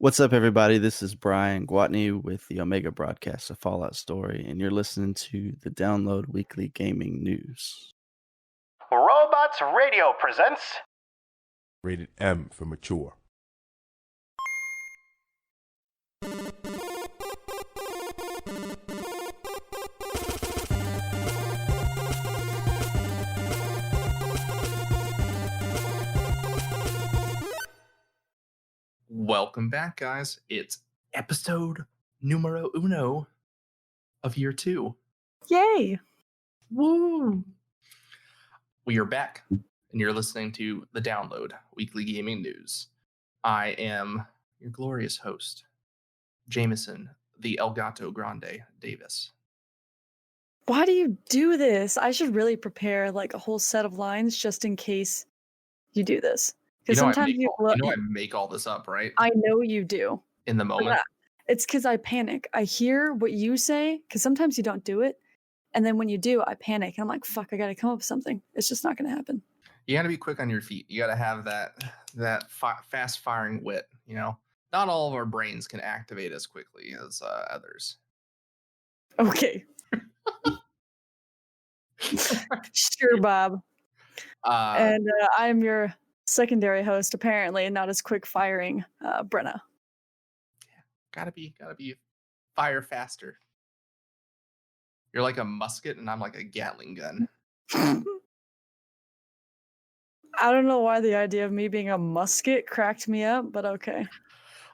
What's up, everybody? This is Bryan with the Omega broadcast, A Fallout Story, and you're listening to the Download Weekly Gaming News. Robots Radio presents Rated M for mature. Welcome back, guys. It's episode numero uno of year 2. Yay! Woo! We are back, and you're listening to the Download Weekly Gaming News. I am your glorious host, Jameson, the El Gato Grande Davis. Why do you do this? I should really prepare like a whole set of lines just in case you do this. Because sometimes I make all this up, right? I know you do. In the moment. It's because I panic. I hear what you say, because sometimes you don't do it. And then when you do, I panic. And I'm like, fuck, I got to come up with something. It's just not going to happen. You got to be quick on your feet. You got to have that fast-firing wit, you know? Not all of our brains can activate as quickly as others. Okay. Sure, Bob. And I'm your secondary host, apparently, and not as quick-firing, Brenna. Gotta be fire faster. You're like a musket, and I'm like a Gatling gun. I don't know why the idea of me being a musket cracked me up, but okay.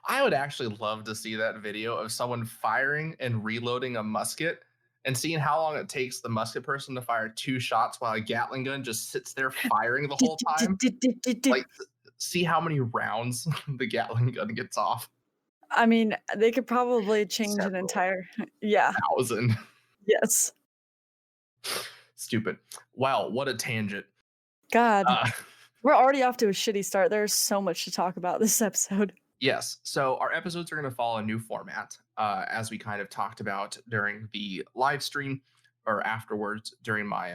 I would actually love to see that video of someone firing and reloading a musket and seeing how long it takes the musket person to fire 2 shots while a Gatling gun just sits there firing the whole time. Like, see how many rounds the Gatling gun gets off. I mean, they could probably change an entire... Yeah. 1,000. Yes. Stupid. Wow, what a tangent. God. We're already off to a shitty start. There's so much to talk about this episode. Yes. So our episodes are going to follow a new format, as we kind of talked about during the live stream or afterwards during my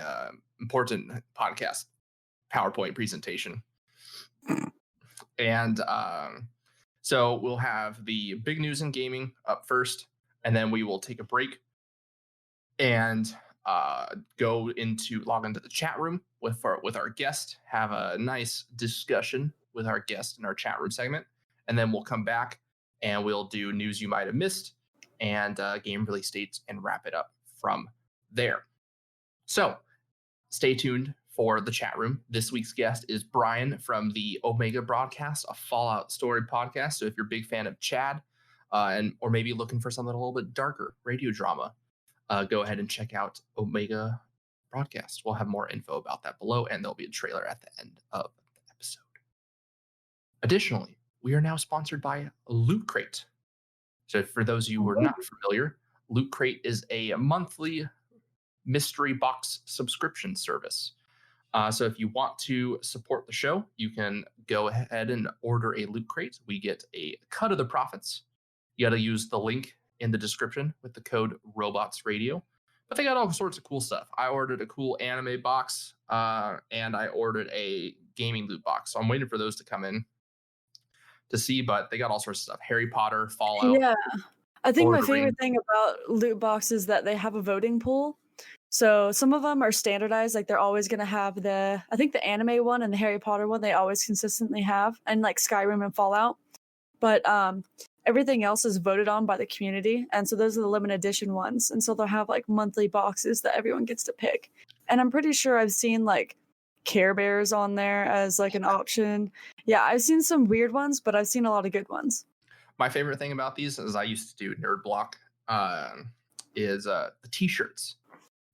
important podcast PowerPoint presentation. And so we'll have the big news in gaming up first, and then we will take a break and log into the chat room with our guest, have a nice discussion with our guest in our chat room segment. And then we'll come back and we'll do news you might have missed and game release dates and wrap it up from there. So stay tuned for the chat room. This week's guest is Bryan from the Omega broadcast, a Fallout Story podcast. So if you're a big fan of Chad or maybe looking for something a little bit darker, radio drama, go ahead and check out Omega broadcast. We'll have more info about that below, and there'll be a trailer at the end of the episode. Additionally, we are now sponsored by Loot Crate. So for those of you who are not familiar, Loot Crate is a monthly mystery box subscription service. So if you want to support the show, you can go ahead and order a Loot Crate. We get a cut of the profits. You got to use the link in the description with the code RobotsRadio. But they got all sorts of cool stuff. I ordered a cool anime box, and I ordered a gaming loot box. So I'm waiting for those to come in to see, but they got all sorts of stuff. Harry Potter, Fallout. Yeah. I think my favorite thing about loot boxes is that they have a voting pool. So some of them are standardized, like they're always going to have the anime one and the Harry Potter one, they always consistently have, and like Skyrim and Fallout. But everything else is voted on by the community, and so those are the limited edition ones. And so they'll have like monthly boxes that everyone gets to pick. And I'm pretty sure I've seen like Care Bears on there as like an option. Yeah, I've seen some weird ones, but I've seen a lot of good ones. My favorite thing about these is I used to do Nerd Block, is the t-shirts.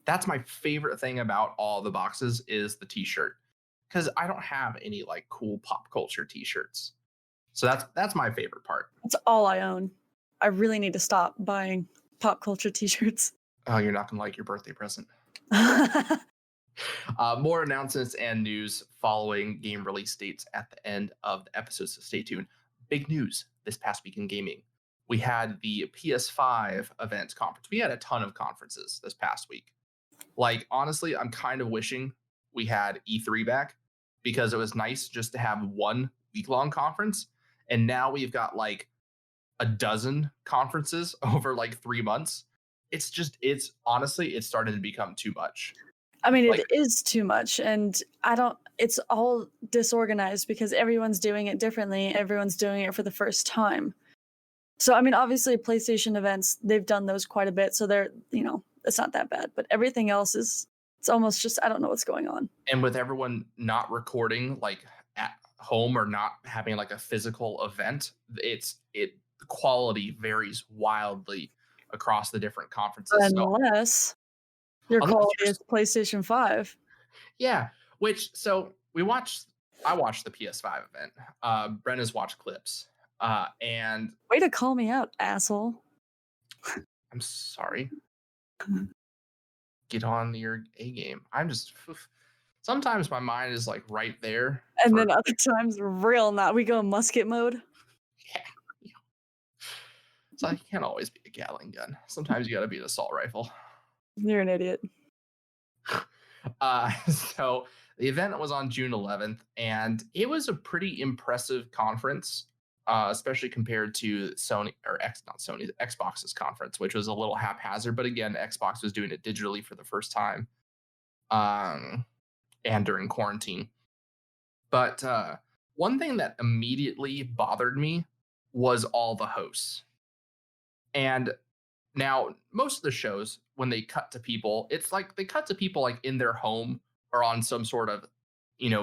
That's my favorite thing about all the boxes is the t-shirt, because I don't have any like cool pop culture t-shirts. So that's my favorite part. That's all I own. I really need to stop buying pop culture t-shirts. Oh, you're not gonna like your birthday present. More announcements and news following game release dates at the end of the episode, so stay tuned. Big news this past week in gaming. We had the PS5 event conference. We had a ton of conferences this past week. Like, honestly, I'm kind of wishing we had E3 back, because it was nice just to have one week-long conference. And now we've got like a dozen conferences over like 3 months. It's honestly, it's starting to become too much. I mean, it is too much, and it's all disorganized because everyone's doing it differently. Everyone's doing it for the first time. So, I mean, obviously PlayStation events, they've done those quite a bit. So they're, it's not that bad, but everything else it's almost just, I don't know what's going on. And with everyone not recording like at home or not having like a physical event, the quality varies wildly across the different conferences. Unless your quality is PlayStation 5. Yeah, I watched the PS5 event. Brenna's watched clips. And way to call me out, asshole. I'm sorry. Get on your A game. Sometimes my mind is like right there. And then other times real not. We go musket mode. Yeah. So you can't always be a Gatling gun. Sometimes you got to be an assault rifle. You're an idiot. So the event was on June 11th, and it was a pretty impressive conference, especially compared to Xbox's conference, which was a little haphazard. But again, Xbox was doing it digitally for the first time, and during quarantine. But one thing that immediately bothered me was all the hosts. And now, most of the shows, when they cut to people, it's like they cut to people like in their home or on some sort of,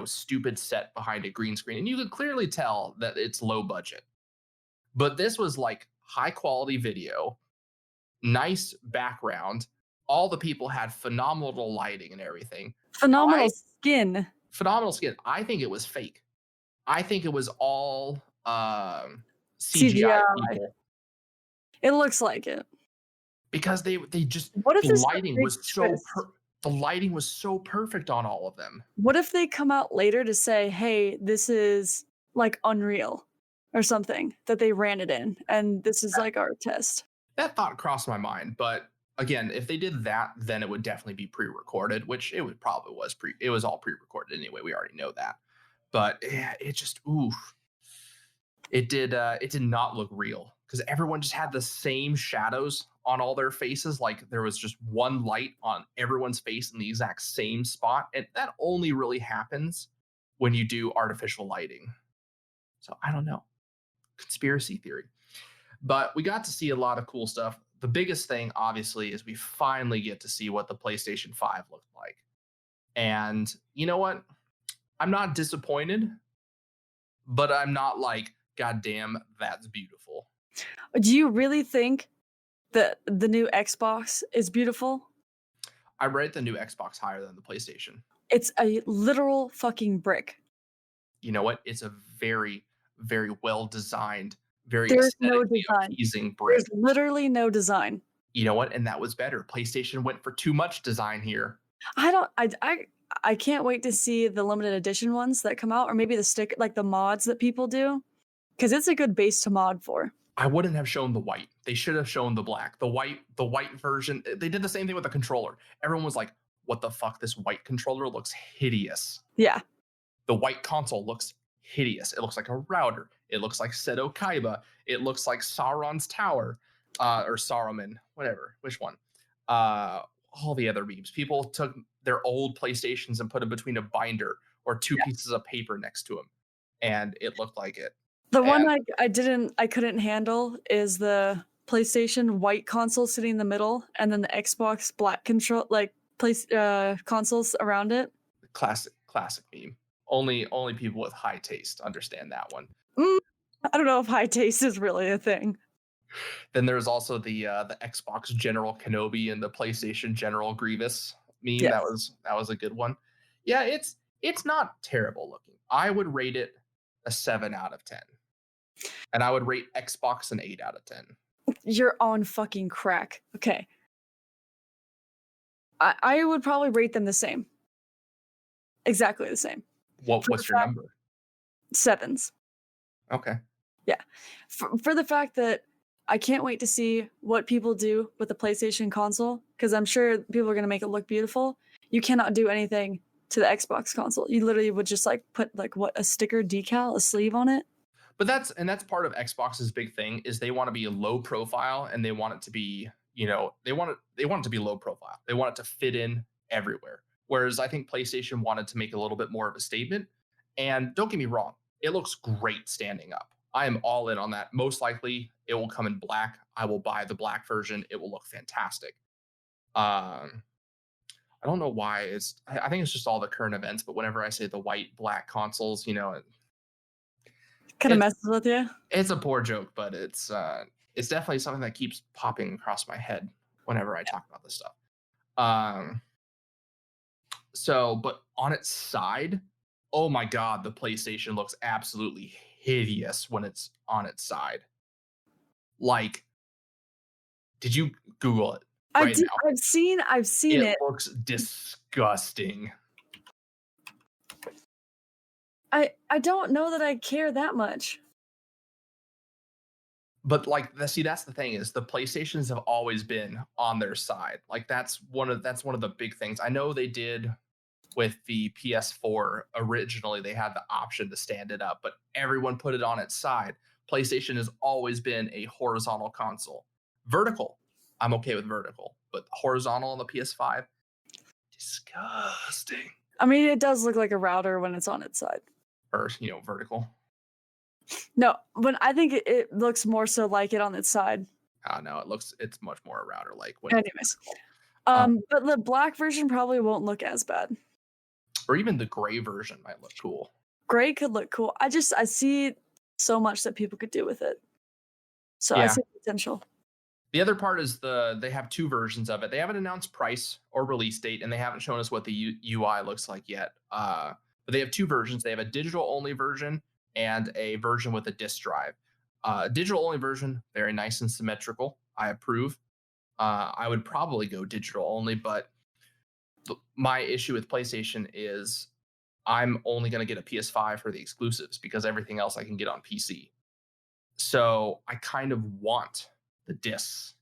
stupid set behind a green screen. And you could clearly tell that it's low budget. But this was like high quality video, nice background. All the people had phenomenal lighting and everything. Phenomenal skin. I think it was fake. I think it was all CGI people. It looks like it. Because the lighting was so perfect on all of them. What if they come out later to say, hey, this is like Unreal or something that they ran it in, and this is like our test? That thought crossed my mind, but again, if they did that, then it would definitely be pre-recorded, which it would probably was it was all pre-recorded anyway. We already know that. But yeah, it did not look real because everyone just had the same shadows on all their faces. Like there was just one light on everyone's face in the exact same spot. And that only really happens when you do artificial lighting. So I don't know. Conspiracy theory. But we got to see a lot of cool stuff. The biggest thing, obviously, is we finally get to see what the PlayStation 5 looked like. And you know what? I'm not disappointed, but I'm not like, God damn, that's beautiful. Do you really think that the new Xbox is beautiful? I rate the new Xbox higher than the PlayStation. It's a literal fucking brick. You know what? It's a very, very well designed, very There's no design. Pleasing brick. There's literally no design. You know what? And that was better. PlayStation went for too much design here. I can't wait to see the limited edition ones that come out, or maybe the sticker, like the mods that people do, because it's a good base to mod for. I wouldn't have shown the white. They should have shown the black. The white version. They did the same thing with the controller. Everyone was like, "What the fuck? This white controller looks hideous." Yeah. The white console looks hideous. It looks like a router. It looks like Seto Kaiba. It looks like Sauron's Tower, or Saruman, whatever. Which one? All the other memes. People took their old PlayStations and put them between a binder or two pieces of paper next to them, and it looked like it. The one I couldn't handle is the PlayStation white console sitting in the middle, and then the Xbox black consoles around it. Classic meme. Only people with high taste understand that one. I don't know if high taste is really a thing. Then there's also the Xbox General Kenobi and the PlayStation General Grievous meme. Yes. That was a good one. Yeah, it's not terrible looking. I would rate it a 7 out of 10. And I would rate Xbox an 8 out of 10. You're on fucking crack. Okay. I would probably rate them the same. Exactly the same. What's your number? 7s. Okay. Yeah. For the fact that I can't wait to see what people do with the PlayStation console, because I'm sure people are going to make it look beautiful. You cannot do anything to the Xbox console. You literally would just like put like a sticker decal, a sleeve on it. But that's part of Xbox's big thing is they want to be low profile and they want it to be, they want it to be low profile. They want it to fit in everywhere. Whereas I think PlayStation wanted to make a little bit more of a statement. And don't get me wrong, it looks great standing up. I am all in on that. Most likely it will come in black. I will buy the black version. It will look fantastic. I don't know why I think it's just all the current events, but whenever I say the white black consoles, kind of messes with you. It's a poor joke, but it's definitely something that keeps popping across my head whenever I talk about this stuff. But on its side, oh my God, the PlayStation looks absolutely hideous when it's on its side. Like, did you Google it? Right now? I've seen it. It looks disgusting. I don't know that I care that much. But that's the thing is the PlayStations have always been on their side. Like that's one of the big things. I know they did with the PS4 originally. They had the option to stand it up, but everyone put it on its side. PlayStation has always been a horizontal console. Vertical, I'm okay with vertical, but horizontal on the PS5, disgusting. I mean, it does look like a router when it's on its side. Or vertical. No, but I think it looks more so like it on its side. No, it's much more a router like. Anyways, but the black version probably won't look as bad. Or even the gray version might look cool. Gray could look cool. I see so much that people could do with it. So yeah. I see potential. The other part is they have two versions of it. They haven't announced price or release date, and they haven't shown us what the UI looks like yet. But they have two versions. They have a digital-only version and a version with a disk drive. Digital-only version, very nice and symmetrical. I approve. I would probably go digital-only, but my issue with PlayStation is I'm only going to get a PS5 for the exclusives because everything else I can get on PC. So I kind of want the discs.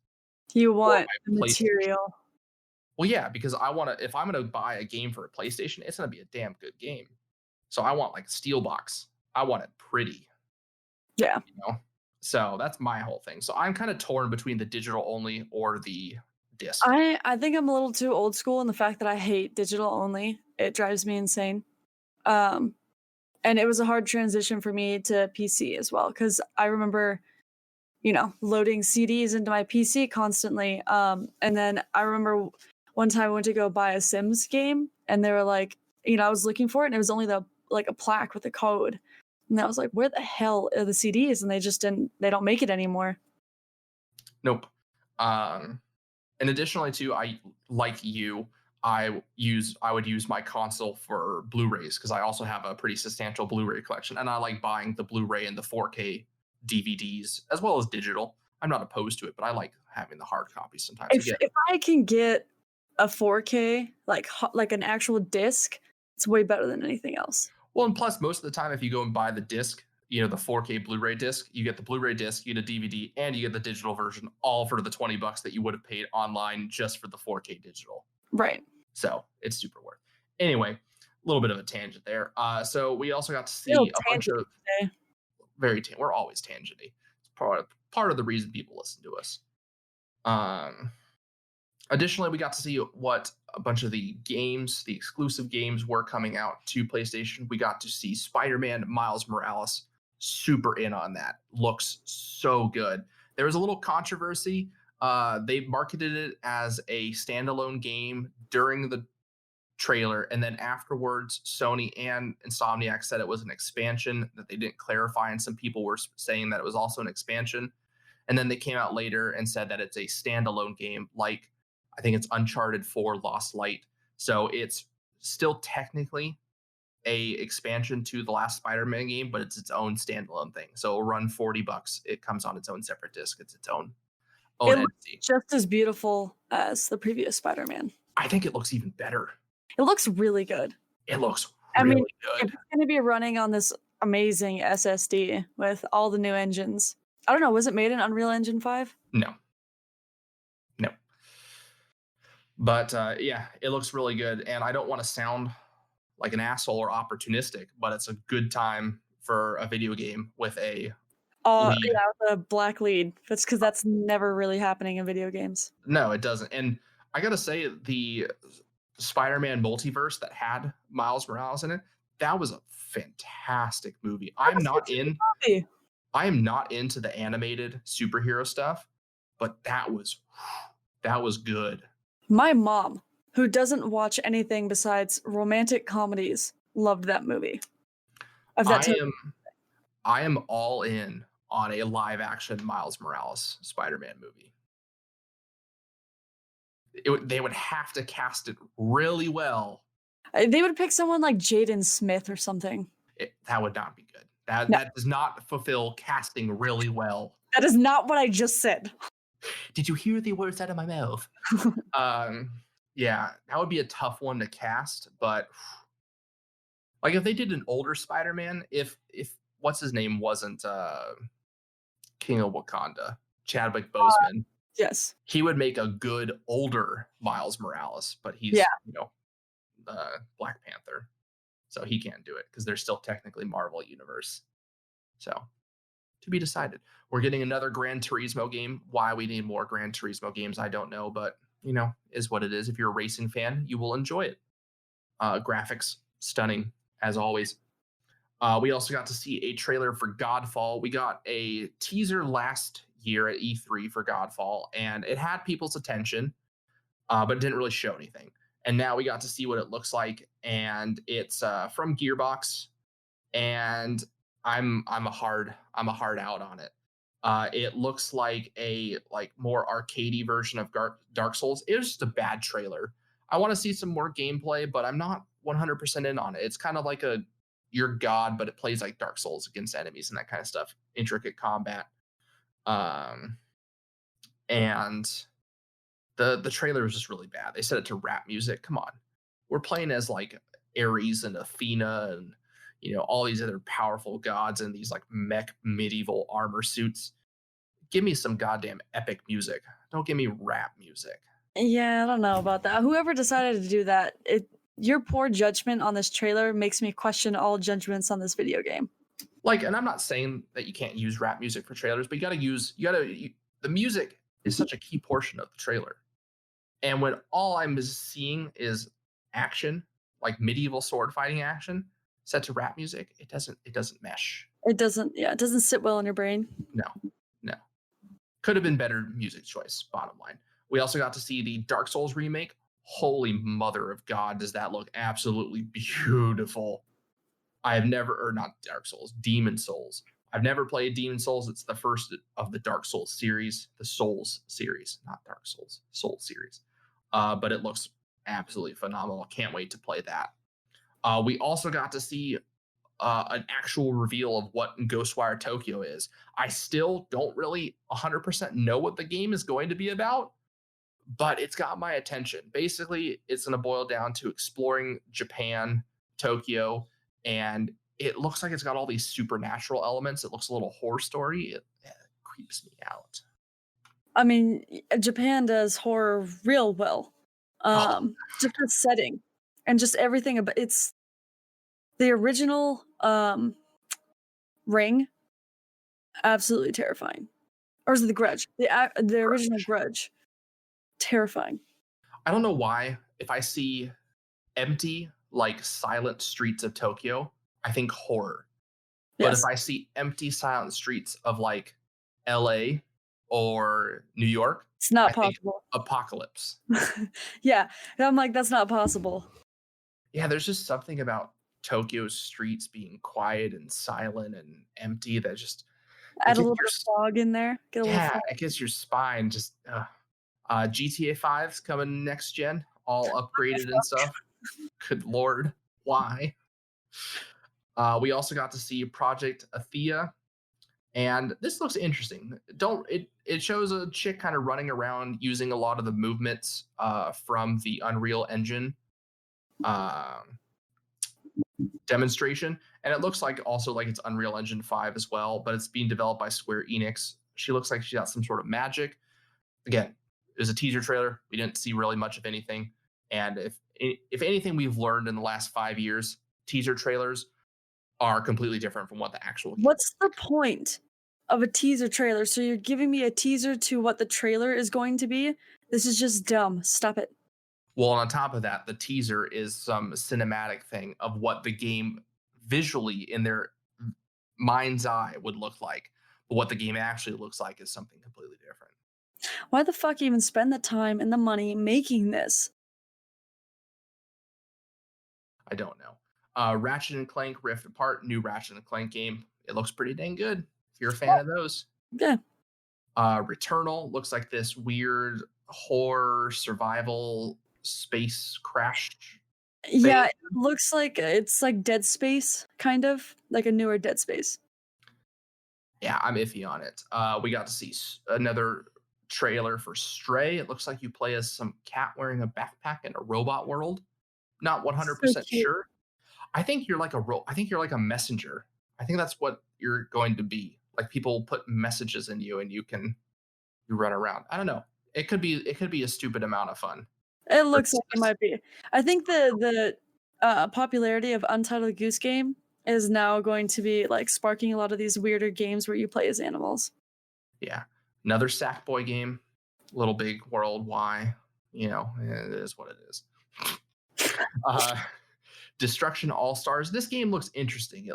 You want the material. Well, yeah, because if I'm going to buy a game for a PlayStation, it's going to be a damn good game. So I want like a steel box. I want it pretty. Yeah. So that's my whole thing. So I'm kind of torn between the digital only or the disc. I think I'm a little too old school in the fact that I hate digital only. It drives me insane. And it was a hard transition for me to PC as well, because I remember, loading CDs into my PC constantly. And then I remember one time I went to go buy a Sims game, and they were like, I was looking for it, and it was only a plaque with a code. And I was like, where the hell are the CDs? And they don't make it anymore. Nope. And additionally too, I would use my console for Blu-rays because I also have a pretty substantial Blu-ray collection, and I like buying the Blu-ray and the 4K DVDs as well as digital. I'm not opposed to it, but I like having the hard copies sometimes. If I can get a 4K, like an actual disc, it's way better than anything else. Well, and plus most of the time, if you go and buy the disc, the 4K Blu-ray disc, you get the Blu-ray disc, you get a DVD, and you get the digital version, all for the $20 that you would have paid online just for the 4K digital. Right. So it's super worth. Anyway, a little bit of a tangent there. So we also got to see a bunch of we're always tangenty. It's part of the reason people listen to us. Additionally, we got to see what a bunch of the exclusive games were coming out to PlayStation. We got to see Spider-Man Miles Morales. Super in on that. Looks so good. There was a little controversy. They marketed it as a standalone game during the trailer, and then afterwards, Sony and Insomniac said it was an expansion that they didn't clarify, and some people were saying that it was also an expansion. And then they came out later and said that it's a standalone game, like I think it's Uncharted 4 Lost Light. So it's still technically a expansion to the last Spider-Man game, but it's its own standalone thing. So it'll run $40. It comes on its own separate disc. It's its own entity. Just as beautiful as the previous Spider-Man. I think it looks even better. It looks really good. It looks really good. It's going to be running on this amazing SSD with all the new engines. I don't know. Was it made in Unreal Engine 5? No. But yeah, it looks really good. And I don't want to sound like an asshole or opportunistic, but it's a good time for a video game with a Yeah, lead. with a black lead. That's because that's never really happening in video games. No, it doesn't. And I gotta say, the Spider-Man multiverse that had Miles Morales in it, that was a fantastic movie. I am not into the animated superhero stuff, but that was good. My mom, who doesn't watch anything besides romantic comedies, loved that movie. I am all in on a live action Miles Morales Spider-Man movie. They would have to cast it really well. They would pick someone like Jaden Smith or something. That would not be good. That does not fulfill casting really well. That is not what I just said. Did you hear the words out of my mouth? Yeah, that would be a tough one to cast, but like if they did an older Spider-Man, if what's his name wasn't King of Wakanda, Chadwick Boseman. Yes. He would make a good older Miles Morales, but he's Black Panther. So he can't do it because they're still technically Marvel Universe. So to be decided. We're getting another Gran Turismo game. Why we need more Gran Turismo games, I don't know, but is what it is. If you're a racing fan, you will enjoy it. Graphics stunning as always. We also got to see a trailer for Godfall. We got a teaser last year at E3 for Godfall, and it had people's attention, but it didn't really show anything. And now we got to see what it looks like, and it's from Gearbox, and I'm a hard out on it. It looks like a more arcadey version of Dark Souls. It was just a bad trailer. I want to see some more gameplay, but I'm not 100% in on it. It's kind of like you're God, but it plays like Dark Souls against enemies and that kind of stuff. Intricate combat. And the trailer was just really bad. They set it to rap music. Come on. We're playing as like Ares and Athena and all these other powerful gods in these like mech medieval armor suits. Give me some goddamn epic music. Don't give me rap music. Yeah, I don't know about that. Whoever decided to do that, your poor judgment on this trailer makes me question all judgments on this video game. And I'm not saying that you can't use rap music for trailers, but the music is such a key portion of the trailer. And when all I'm seeing is action, like medieval sword fighting action, set to rap music, it doesn't mesh. It doesn't sit well in your brain. No. Could have been better music choice, bottom line. We also got to see the Dark Souls remake. Holy mother of God, does that look absolutely beautiful. Not Dark Souls, Demon Souls. I've never played Demon Souls. It's the first of the Dark Souls series, the Souls series, not Dark Souls, Soul series. But it looks absolutely phenomenal. Can't wait to play that. We also got to see an actual reveal of what Ghostwire Tokyo is. I still don't really 100% know what the game is going to be about, but it's got my attention. Basically, it's going to boil down to exploring Japan, Tokyo, and it looks like it's got all these supernatural elements. It looks a little horror story. It creeps me out. I mean, Japan does horror real well. Just the setting and just everything about it's the original Ring, absolutely terrifying. Or is it the Grudge? The original Grudge, terrifying. I don't know why. If I see empty, silent streets of Tokyo, I think horror. But Yes. if I see empty, silent streets of LA or New York, It's not I think possible. apocalypse. Yeah, and I'm like, that's not possible. Yeah, there's just something about Tokyo's streets being quiet and silent and empty that just Add a little bit of fog in there. it gets your spine just. GTA 5's coming next gen, all upgraded and stuff. Good Lord, why? We also got to see Project Athea, and this looks interesting. It shows a chick kind of running around using a lot of the movements from the Unreal Engine demonstration, and it looks like it's Unreal Engine 5 as well, but it's being developed by Square Enix. She looks like she got some sort of magic. Again, it was a teaser trailer. We didn't see really much of anything, and if anything we've learned in the last 5 years, teaser trailers are completely different from what the actual game What's the point of a teaser trailer? So you're giving me a teaser to what the trailer is going to be? This is just dumb. Stop it. Well, on top of that, the teaser is some cinematic thing of what the game visually in their mind's eye would look like. But what the game actually looks like is something completely different. Why the fuck even spend the time and the money making this? I don't know. Ratchet and Clank Rift Apart, new Ratchet and Clank game. It looks pretty dang good if you're a fan of those. Yeah. Returnal looks like this weird horror survival space crash. Yeah, it looks like it's like Dead Space, kind of like a newer Dead Space. Yeah, I'm iffy on it. We got to see another trailer for Stray. It looks like you play as some cat wearing a backpack in a robot world. Not 100% sure. I think you're like a messenger. I think that's what you're going to be. Like people put messages in you and you run around. I don't know. It could be a stupid amount of fun. It looks like it might be. I think the popularity of Untitled Goose Game is now going to be like sparking a lot of these weirder games where you play as animals. Yeah. Another Sackboy game. Little Big World. Why? You know, it is what it is. Destruction All-Stars. This game looks interesting.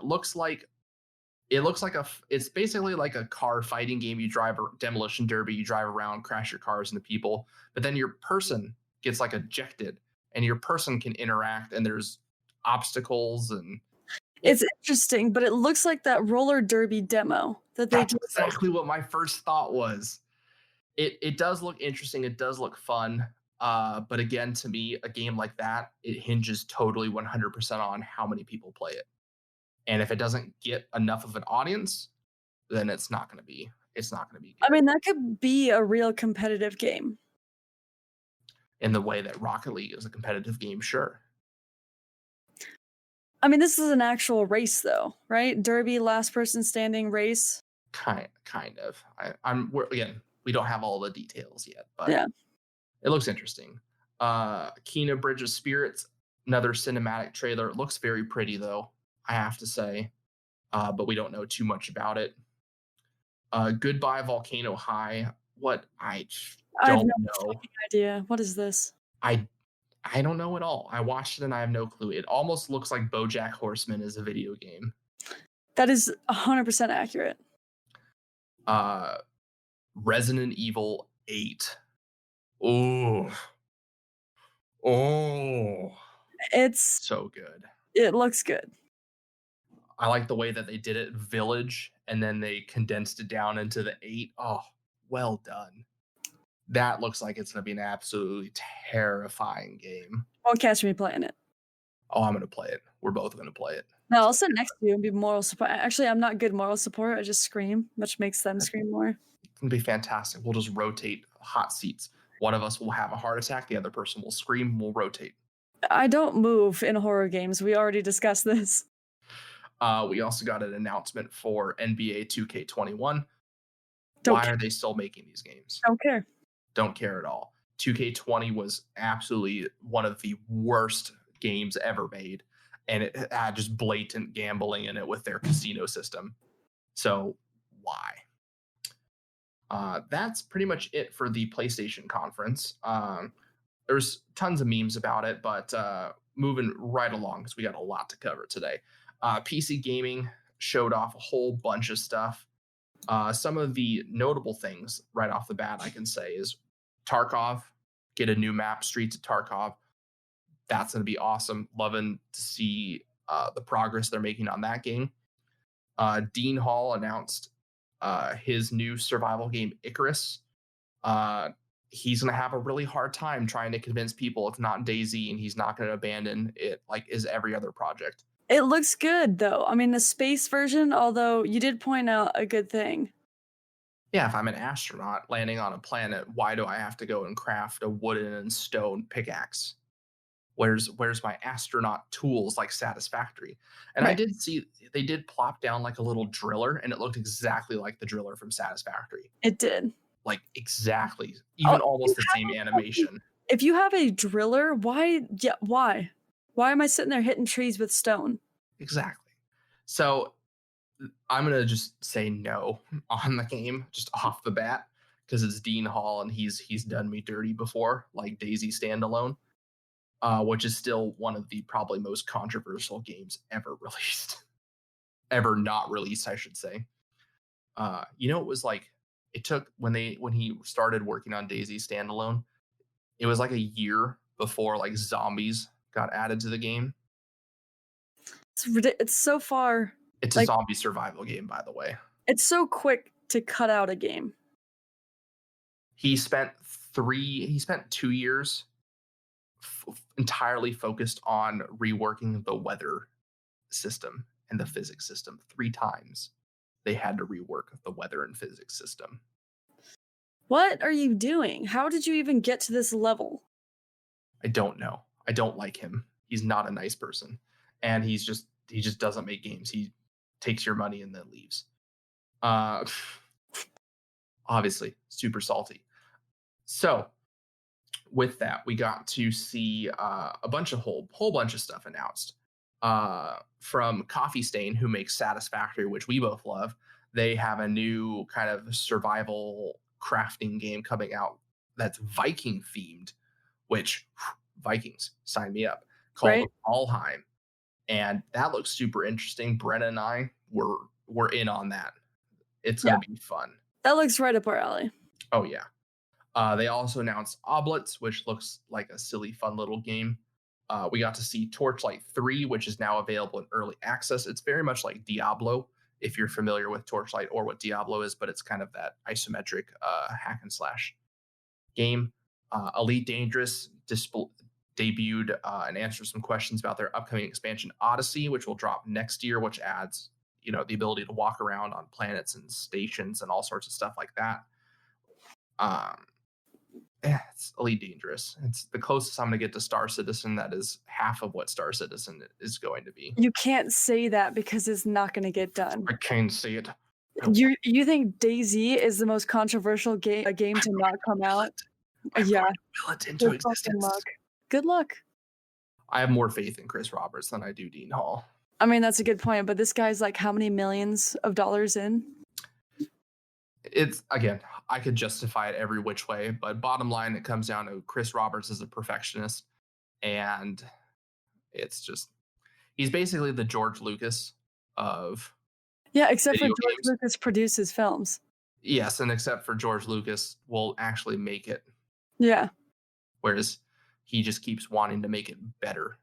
It's basically like a car fighting game. You drive a demolition derby, you drive around, crash your cars into people, but then your person gets like ejected and your person can interact and there's obstacles and it's interesting, but it looks like that roller derby demo that they that's exactly what my first thought was. It does look interesting, it does look fun. But again, to me, a game like that, it hinges totally 100% on how many people play it. And if it doesn't get enough of an audience, then it's not going to be good. I mean, that could be a real competitive game. In the way that Rocket League is a competitive game, sure. I mean, this is an actual race, though, right? Derby, last person standing race. Kind of. We don't have all the details yet, but yeah. It looks interesting. Kena Bridge of Spirits, another cinematic trailer. It looks very pretty, though, I have to say. But we don't know too much about it. Goodbye Volcano High. What? I have no idea. What is this? I don't know at all. I watched it and I have no clue. It almost looks like BoJack Horseman is a video game. That is 100% accurate. Resident Evil 8. Oh, it's so good. It looks good. I like the way that they did it Village and then they condensed it down into the 8. Oh, well done. That looks like it's going to be an absolutely terrifying game. Won't catch me playing it. Oh, I'm going to play it. We're both going to play it. No, I'll sit next to you and be moral support. Actually, I'm not good moral support. I just scream, which makes them scream more. It's going to be fantastic. We'll just rotate hot seats. One of us will have a heart attack. The other person will scream. We'll rotate. I don't move in horror games. We already discussed this. We also got an announcement for NBA 2K21. Why are they still making these games? Don't care. Don't care at all. 2K20 was absolutely one of the worst games ever made. And it had just blatant gambling in it with their casino system. So why? That's pretty much it for the PlayStation conference. There's tons of memes about it, but moving right along because we got a lot to cover today. PC gaming showed off a whole bunch of stuff. Some of the notable things right off the bat I can say is Tarkov, get a new map, Streets of Tarkov. That's going to be awesome. Loving to see the progress they're making on that game. Dean Hall announced his new survival game, Icarus. He's going to have a really hard time trying to convince people it's not DayZ and he's not going to abandon it like is every other project. It looks good, though. I mean, the space version, although you did point out a good thing. Yeah, if I'm an astronaut landing on a planet, why do I have to go and craft a wooden and stone pickaxe? Where's my astronaut tools like Satisfactory? And right. I did see they did plop down like a little driller, and it looked exactly like the driller from Satisfactory. It did. Like exactly, even almost the same animation. If you have a driller, why? Yeah, why? Why am I sitting there hitting trees with stone? Exactly. So I'm gonna just say no on the game just off the bat because it's Dean Hall and he's done me dirty before, like Daisy Standalone, which is still one of the probably most controversial games ever released, ever not released, I should say. It was like it took when he started working on Daisy Standalone, it was like a year before like zombies got added to the game. It's so far. It's a zombie survival game, by the way. It's so quick to cut out a game. He spent 2 years entirely focused on reworking the weather system and the physics system. 3 times they had to rework the weather and physics system. What are you doing? How did you even get to this level? I don't know. I don't like him. He's not a nice person. And he just doesn't make games. He takes your money and then leaves. Obviously, super salty. So, with that, we got to see a whole bunch of stuff announced. From Coffee Stain, who makes Satisfactory, which we both love. They have a new kind of survival crafting game coming out that's Viking themed, which Vikings, sign me up, called Valheim. And that looks super interesting. Brenna and I were in on that. It's going to be fun. That looks right up our alley. Oh, yeah. They also announced Oblets, which looks like a silly, fun little game. We got to see Torchlight 3, which is now available in early access. It's very much like Diablo, if you're familiar with Torchlight or what Diablo is, but it's kind of that isometric hack and slash game. Elite Dangerous debuted and answered some questions about their upcoming expansion Odyssey, which will drop next year, which adds the ability to walk around on planets and stations and all sorts of stuff like that. It's Elite Dangerous. It's the closest I'm going to get to Star Citizen. That is half of what Star Citizen is going to be. You can't say that because it's not going to get done. I can't say it. You think DayZ is the most controversial game to not come out? Yeah. Will it into existence. Good luck. I have more faith in Chris Roberts than I do Dean Hall. I mean, that's a good point, but this guy's like how many millions of dollars in? It's, again, I could justify it every which way, but bottom line, it comes down to Chris Roberts is a perfectionist, and it's just, he's basically the George Lucas of except for George Lucas produces films. Yes, and except for George Lucas will actually make it. Yeah. Whereas he just keeps wanting to make it better.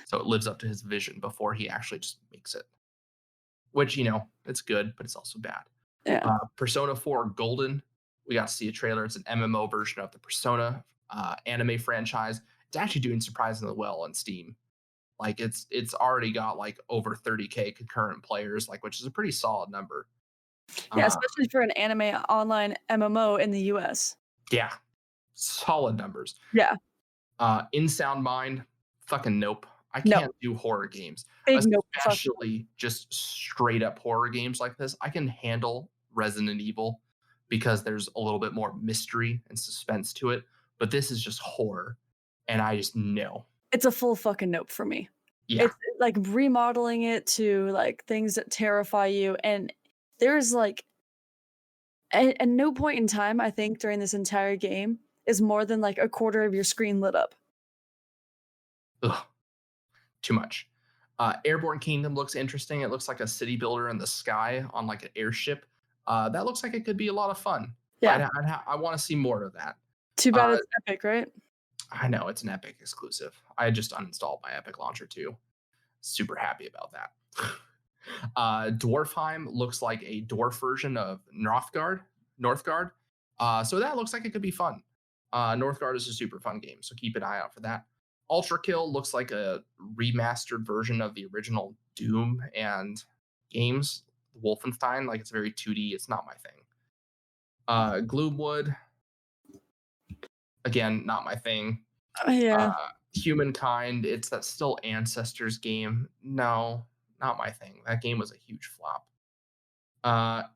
So it lives up to his vision before he actually just makes it. Which, it's good, but it's also bad. Yeah. Persona 4 Golden, we got to see a trailer. It's an MMO version of the Persona anime franchise. It's actually doing surprisingly well on Steam. Like it's already got like over 30,000 concurrent players, like, which is a pretty solid number. Yeah, especially for an anime online MMO in the US. Yeah. Solid numbers. Yeah. In Sound Mind, fucking nope. I can't do horror games. Especially just straight up horror games like this. I can handle Resident Evil because there's a little bit more mystery and suspense to it. But this is just horror. And I just know. It's a full fucking nope for me. Yeah. It's like remodeling it to like things that terrify you. And there's like at no point in time, I think, during this entire game is more than like a quarter of your screen lit up. Ugh. Too much. Airborne Kingdom looks interesting. It looks like a city builder in the sky on like an airship. That looks like it could be a lot of fun. Yeah. I want to see more of that. Too bad it's Epic, right? I know, it's an Epic exclusive. I just uninstalled my Epic launcher too. Super happy about that. Dwarfheim looks like a dwarf version of Northgard. So that looks like it could be fun. Northgard is a super fun game, so keep an eye out for that. Ultra Kill looks like a remastered version of the original Doom and games. Wolfenstein, like it's very 2D. It's not my thing. Gloomwood, again, not my thing. Yeah. Humankind, it's that still Ancestors game. No, not my thing. That game was a huge flop.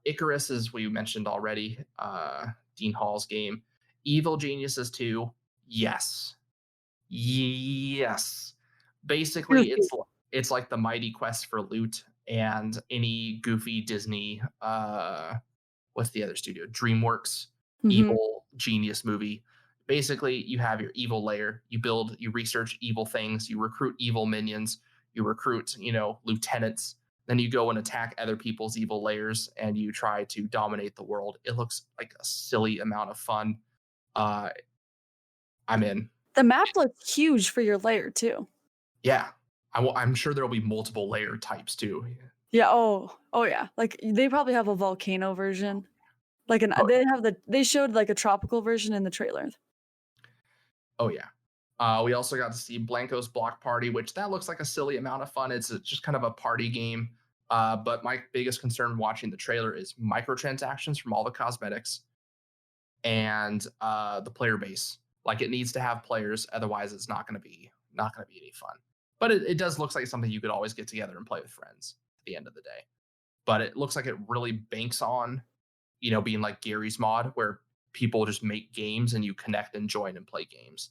Icarus, as we mentioned already, Dean Hall's game. Evil Geniuses 2, yes. Basically, it's like the Mighty Quest for loot and any goofy Disney, what's the other studio? DreamWorks evil genius movie. Basically, you have your evil layer. You research evil things. You recruit evil minions. You recruit, lieutenants. Then you go and attack other people's evil layers, and you try to dominate the world. It looks like a silly amount of fun. I'm in. The map looks huge for your layer too. Yeah, I'm sure there'll be multiple layer types too. Yeah. Oh yeah. Like they probably have a volcano version. Like they showed like a tropical version in the trailer. Oh yeah. We also got to see Blanco's Block Party, which that looks like a silly amount of fun. It's just kind of a party game. But my biggest concern watching the trailer is microtransactions from all the cosmetics and the player base. Like it needs to have players, otherwise it's not going to be any fun. But it does look like something you could always get together and play with friends at the end of the day. But it looks like it really banks on, being like Gary's mod, where people just make games and you connect and join and play games.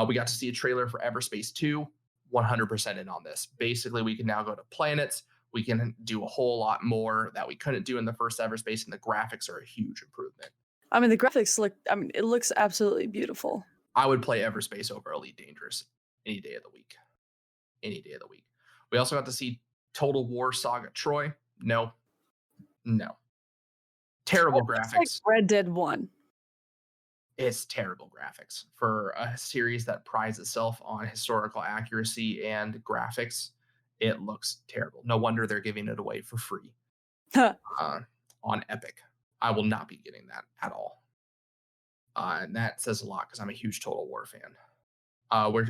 We got to see a trailer for Everspace 2. 100% in on this. Basically, we can now go to planets. We can do a whole lot more that we couldn't do in the first Everspace, and the graphics are a huge improvement. I mean, the graphics it looks absolutely beautiful. I would play Everspace over Elite Dangerous any day of the week. Any day of the week. We also got to see Total War Saga Troy. No. Terrible graphics. Like Red Dead 1. It's terrible graphics for a series that prides itself on historical accuracy and graphics. It looks terrible. No wonder they're giving it away for free on Epic. I will not be getting that at all. And that says a lot because I'm a huge Total War fan.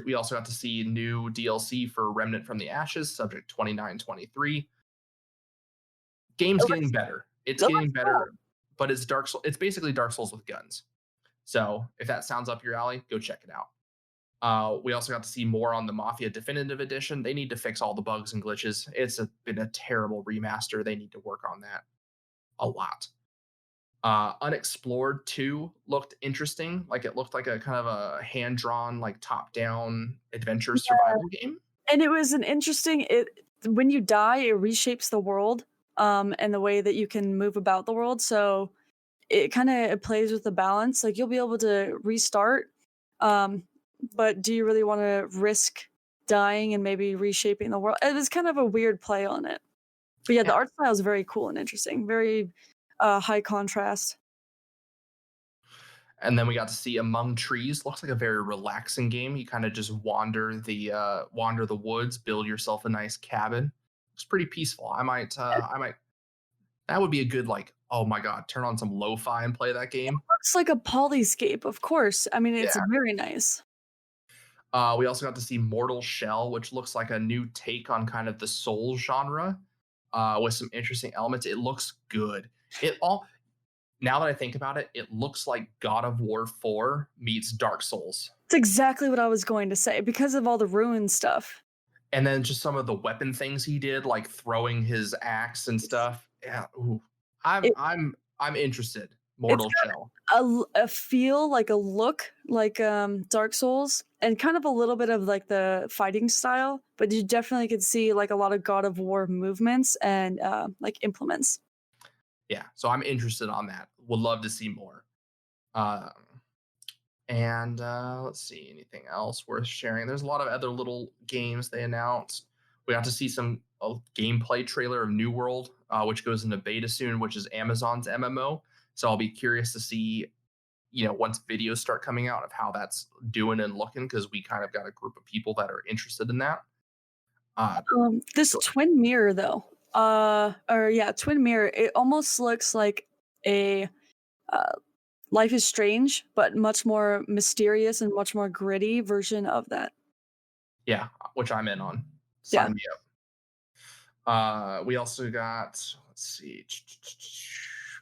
We also got to see new DLC for Remnant from the Ashes, Subject 2923. Game's getting better. It's getting better, but it's Dark Souls. It's basically Dark Souls with guns. So if that sounds up your alley, go check it out. We also got to see more on the Mafia Definitive Edition. They need to fix all the bugs and glitches. It's been a terrible remaster. They need to work on that a lot. Unexplored 2 looked interesting. Like it looked like a kind of a hand-drawn, like top-down adventure survival game. And it was an interesting. When you die, it reshapes the world, and the way that you can move about the world. So it kind of plays with the balance. Like you'll be able to restart, but do you really want to risk dying and maybe reshaping the world? It was kind of a weird play on it. But yeah, the art style is very cool and interesting. Very high contrast. And then we got to see Among Trees. Looks like a very relaxing game. You kind of just wander the woods, build yourself a nice cabin. It's pretty peaceful. I might. That would be a good oh my god, turn on some lo-fi and play that game. It looks like a polyscape, of course. I mean, it's very nice. We also got to see Mortal Shell, which looks like a new take on kind of the Souls genre, with some interesting elements. It looks good. Now that I think about it, it looks like God of War 4 meets Dark Souls. It's exactly what I was going to say because of all the ruin stuff. And then just some of the weapon things he did, like throwing his axe and stuff. Yeah, ooh. I'm interested. Mortal Shell. A feel, like a look like Dark Souls, and kind of a little bit of like the fighting style, but you definitely could see like a lot of God of War movements and like implements. Yeah, so I'm interested on that. Would love to see more. And let's see, anything else worth sharing? There's a lot of other little games they announced. We got to see a gameplay trailer of New World, which goes into beta soon, which is Amazon's MMO. So I'll be curious to see, once videos start coming out of how that's doing and looking, because we kind of got a group of people that are interested in that. This Twin Mirror, though, Twin Mirror, it almost looks like a Life is Strange, but much more mysterious and much more gritty version of that. Yeah, which I'm in on. Sign me up. We also got, let's see,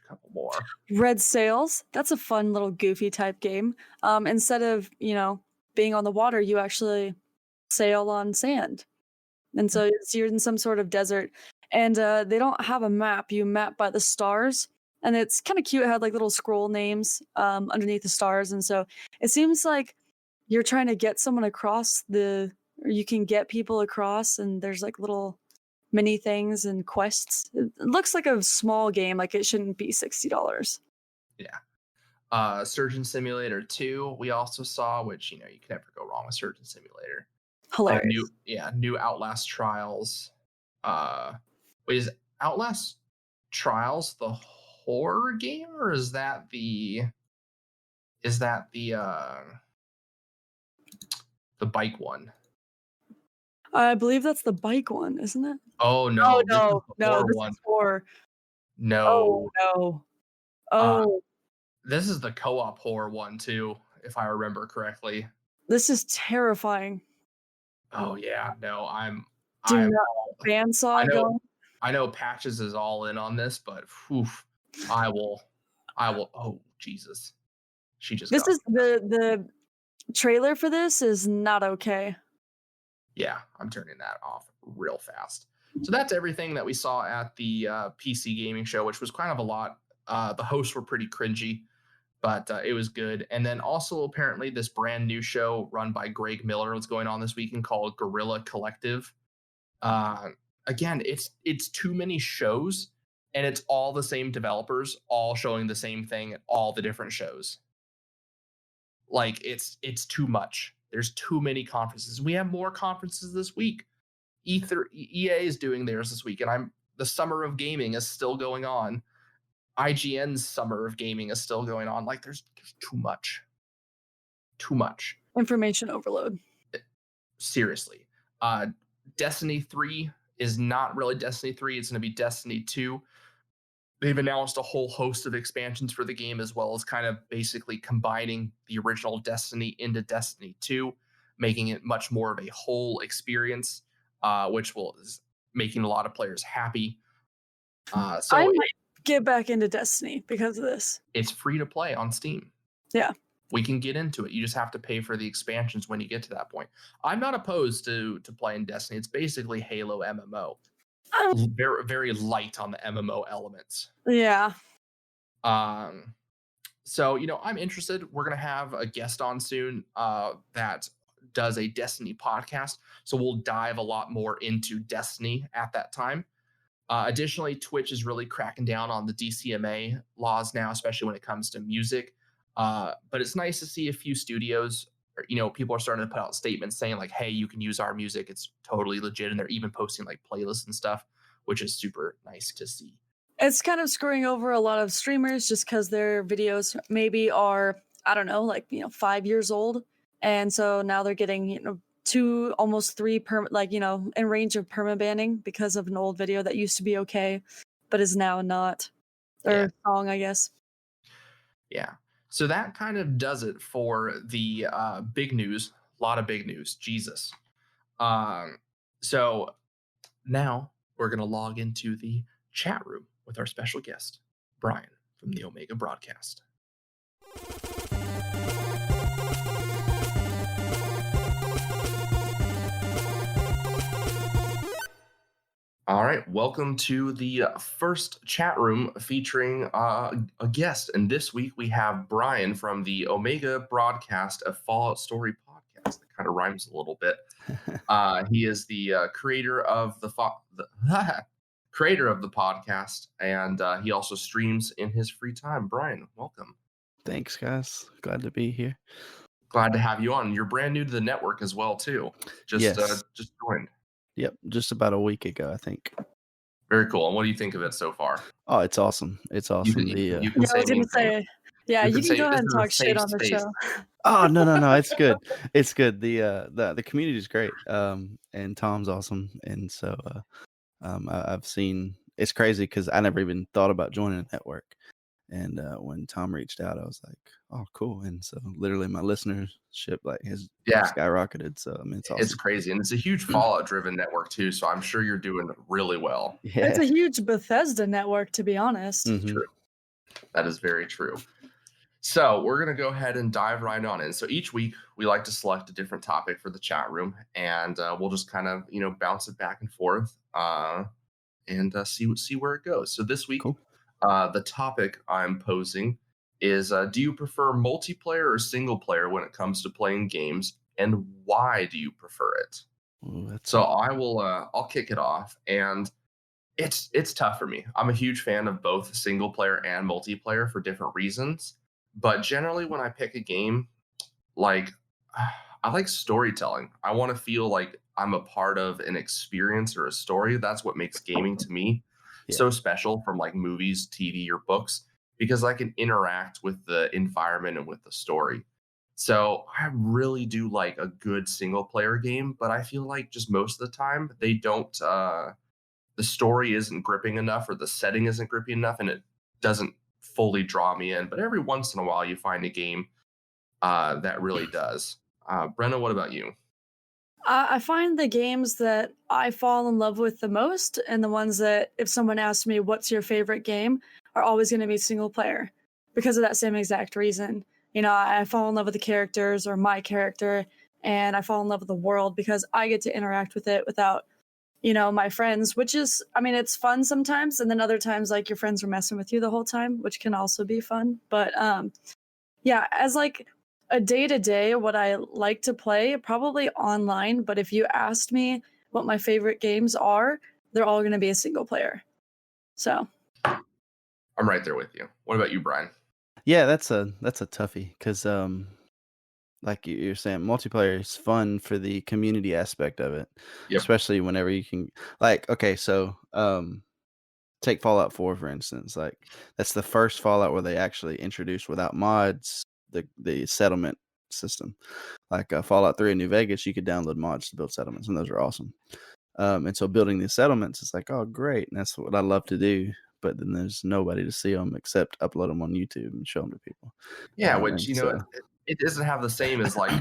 a couple more. Red Sails. That's a fun little goofy type game. Instead of, being on the water, you actually sail on sand. And so you're in some sort of desert. And they don't have a map. You map by the stars. And it's kind of cute. It had like little scroll names underneath the stars. And so it seems like you're trying to get someone across or you can get people across, and there's like little mini things and quests. It looks like a small game, like it shouldn't be $60. Yeah. Surgeon Simulator 2, we also saw, which you can never go wrong with Surgeon Simulator. Hilarious. New Outlast Trials. Is Outlast Trials the horror game, or is that the bike one? I believe that's the bike one, isn't it? Oh no! No, this One. is horror. No. Oh no. This is the co-op horror one too, if I remember correctly. This is terrifying. Oh yeah, no, I'm bandsaw going. I know Patches is all in on this, but I will. Oh Jesus, This is the trailer for this is not okay. Yeah, I'm turning that off real fast. So that's everything that we saw at the PC gaming show, which was kind of a lot. The hosts were pretty cringy, but it was good. And then also apparently this brand new show run by Greg Miller was going on this weekend called Guerrilla Collective. Again, it's too many shows, and it's all the same developers, all showing the same thing at all the different shows. Like it's too much. There's too many conferences. We have more conferences this week. EA is doing theirs this week, and the summer of gaming is still going on. IGN's summer of gaming is still going on. Like there's too much. Too much. Information overload. Seriously. Destiny 3 is not really Destiny 3. It's going to be Destiny 2. They've announced a whole host of expansions for the game, as well as kind of basically combining the original Destiny into Destiny 2, making it much more of a whole experience, which is making a lot of players happy. I might get back into Destiny because of this. It's free to play on Steam. Yeah. We can get into it. You just have to pay for the expansions when you get to that point. I'm not opposed to playing Destiny. It's basically Halo MMO. Very, very light on the MMO elements. Yeah. So, I'm interested. We're going to have a guest on soon that does a Destiny podcast. So we'll dive a lot more into Destiny at that time. Additionally, Twitch is really cracking down on the DCMA laws now, especially when it comes to music. But it's nice to see a few studios, people are starting to put out statements saying like, hey, you can use our music. It's totally legit. And they're even posting like playlists and stuff, which is super nice to see. It's kind of screwing over a lot of streamers just because their videos maybe are, 5 years old. And so now they're getting, 2, almost 3 in range of permabanning because of an old video that used to be okay, but is now not. Or song, I guess. Yeah. So that kind of does it for the big news. A lot of big news. Jesus. So now we're going to log into the chat room with our special guest, Bryan from the Omega Broadcast. All right, welcome to the first chat room featuring a guest. And this week we have Bryan from the Omega Broadcast, a Fallout Story podcast. That kind of rhymes a little bit. He is the creator of the podcast, and he also streams in his free time. Bryan, welcome. Thanks, guys. Glad to be here. Glad to have you on. You're brand new to the network as well, too. Just joined. Yep, just about a week ago, I think. Very cool. And what do you think of it so far? Oh, it's awesome. It's awesome. I was going to say, you can go ahead and talk shit on the show. Oh, no. It's good. It's good. The community is great. And Tom's awesome. And so I've seen, it's crazy because I never even thought about joining a network. And when Tom reached out, I was like, oh, cool. And so literally my listenership has skyrocketed. So it's awesome. It's crazy. And it's a huge Fallout driven network too. So I'm sure you're doing really well. Yeah. It's a huge Bethesda network, to be honest. Mm-hmm. True. That is very true. So we're going to go ahead and dive right on in. So each week we like to select a different topic for the chat room, and we'll just kind of, bounce it back and forth and see where it goes. So this week, cool. The topic I'm posing is, do you prefer multiplayer or single player when it comes to playing games, and why do you prefer it? Ooh, So I will I'll kick it off, and it's tough for me. I'm a huge fan of both single player and multiplayer for different reasons. But generally when I pick a game, like I like storytelling. I want to feel like I'm a part of an experience or a story. That's what makes gaming to me Yeah. so special from like movies, TV, or books, because I can interact with the environment and with the story. So I really do like a good single player game, but I feel like just most of the time they don't the story isn't gripping enough or the setting isn't gripping enough, and it doesn't fully draw me in. But every once in a while you find a game that really does. Brenna, what about you? I find the games that I fall in love with the most, and the ones that, if someone asks me, what's your favorite game, are always going to be single player because of that same exact reason. You know, I fall in love with the characters or my character, and I fall in love with the world because I get to interact with it without, my friends, which is, I mean, it's fun sometimes. And then other times, like your friends are messing with you the whole time, which can also be fun. But yeah, as like a day to day, what I like to play, probably online. But if you asked me what my favorite games are, they're all going to be a single player. So I'm right there with you. What about you, Brian? Yeah, that's a toughie because like you're saying, multiplayer is fun for the community aspect of it, Yep. especially whenever you can. Like, okay, so take Fallout 4 for instance. Like, that's the first Fallout where they actually introduced without mods the settlement system. Like Fallout 3 in New Vegas, you could download mods to build settlements, and those are awesome. And so building these settlements is like, oh, great, and that's what I love to do. But then there's nobody to see them except upload them on YouTube and show them to people. Yeah, which And so, it doesn't have the same as like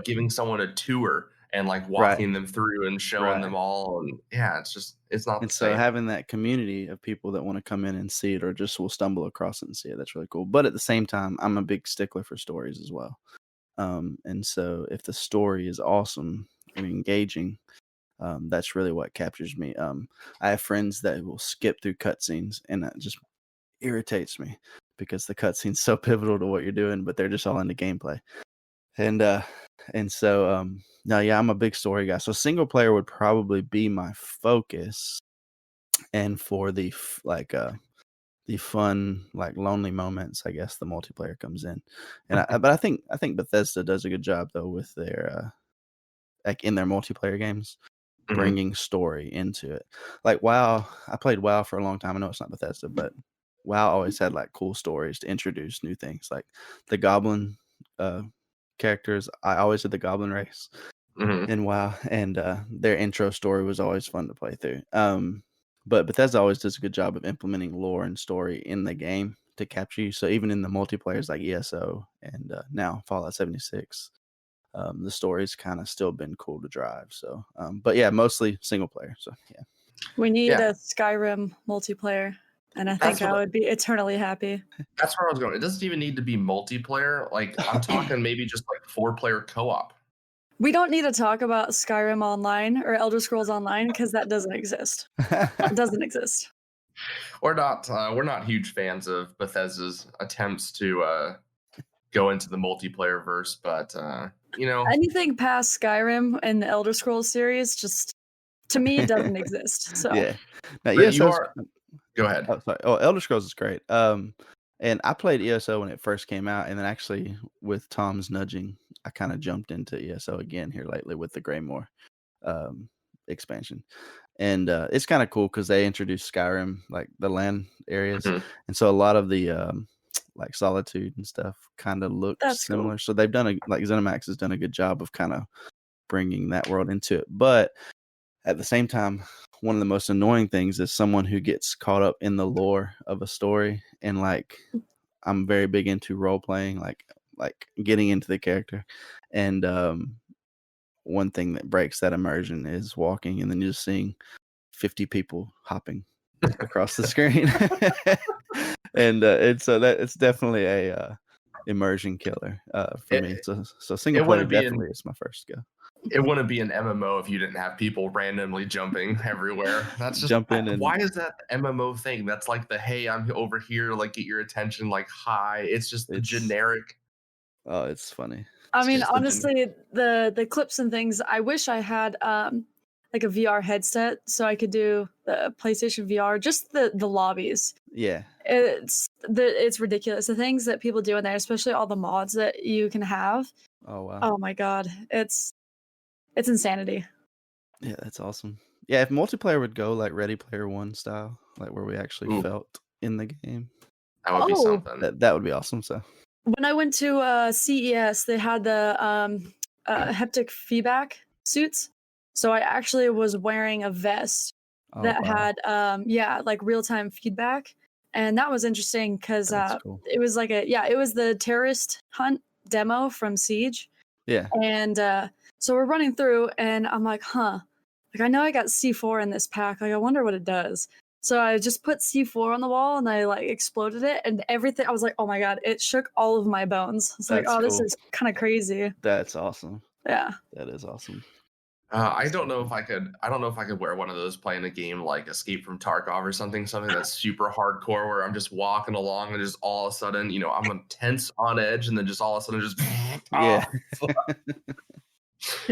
giving someone a tour and like right, walking them through and showing them right. all, and yeah, it's not And the so same. having that community of people that want to come in and see it or just will stumble across it and see it, that's really cool. But at the same time, I'm a big stickler for stories as well. And so if the story is awesome and engaging, that's really what captures me. I have friends that will skip through cutscenes, and that just irritates me because the cutscene's so pivotal to what you're doing, but they're just all into gameplay. And so no, yeah, I'm a big story guy. So single player would probably be my focus, and for the the fun, like lonely moments, I guess the multiplayer comes in. And but I think Bethesda does a good job though with their like in their multiplayer games Mhm. bringing story into it. Like WoW, I played WoW for a long time. I know it's not Bethesda, but WoW always had like cool stories to introduce new things. Like the Goblin characters, I always did the Goblin race Mhm. in WoW, and their intro story was always fun to play through. But Bethesda always does a good job of implementing lore and story in the game to capture you. So even in the multiplayers like ESO and now Fallout 76, the story's kind of still been cool to drive. So, but yeah, mostly single player. So yeah, we need Yeah. a Skyrim multiplayer, and I That's think I what would be eternally happy. that's where I was going. It doesn't even need to be multiplayer. Like I'm talking maybe just like 4-player co-op. We don't need to talk about Skyrim Online or Elder Scrolls Online because that doesn't exist. It doesn't exist. We're not huge fans of Bethesda's attempts to go into the multiplayer verse, but Anything past Skyrim and the Elder Scrolls series, just to me, doesn't exist. So yeah. Now but you ESO's. are go ahead. Oh, sorry. Oh, Elder Scrolls is great. And I played ESO when it first came out, and then actually with Tom's nudging, I kind of jumped into ESO again here lately with the Greymore expansion. And it's kind of cool because they introduced Skyrim, like the land areas, Mhm. and so a lot of the like Solitude and stuff kind of looks that's cool. similar. So they've done like ZeniMax has done a good job of kind of bringing that world into it. But at the same time, one of the most annoying things is someone who gets caught up in the lore of a story, and like I'm very big into role playing, like getting into the character, and one thing that breaks that immersion is walking and then just seeing 50 people hopping across the screen. And it's definitely a immersion killer for me. It, So single it player wouldn't be an definitely is my first go. it wouldn't be an MMO if you didn't have people randomly jumping everywhere. That's just Jump in and why is that the MMO thing? That's like the hey, I'm over here, like get your attention, like hi. It's just the it's generic. oh, it's funny. I It's mean, just the honestly, the clips and things, I wish I had like a VR headset so I could do the PlayStation VR, just the lobbies. Yeah. It's ridiculous. The things that people do in there, especially all the mods that you can have. Oh wow. Oh my god, it's insanity. Yeah, that's awesome. Yeah, if multiplayer would go like Ready Player One style, like where we actually Ooh. felt in the game, That would be something. that would be awesome. So when I went to CES, they had the haptic feedback suits. So I actually was wearing a vest that had like real-time feedback, and that was interesting because cool. it was like it was the terrorist hunt demo from Siege. Yeah. And so we're running through, and I'm like, like I know I got C4 in this pack. Like I wonder what it does. So I just put C4 on the wall and I like exploded it, and everything. I was like, oh my god, it shook all of my bones. It's like, this is kind of crazy. That's awesome. Yeah, that is awesome. I don't know if I could wear one of those playing a game like Escape from Tarkov or something that's super hardcore where I'm just walking along and just all of a sudden, I'm tense on edge and then just all of a sudden just yeah.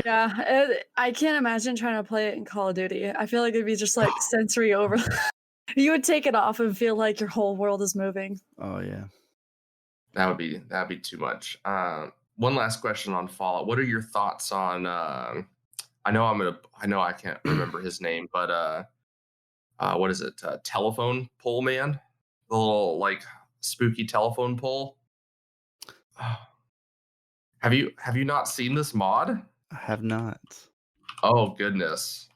Yeah, I can't imagine trying to play it in Call of Duty. I feel like it'd be just like sensory over. You would take it off and feel like your whole world is moving. Oh yeah. That'd be too much. One last question on Fallout. What are your thoughts on I know I can't remember his name, but what is it? Telephone pole man? The little like spooky telephone pole. Have you not seen this mod? I have not. Oh goodness.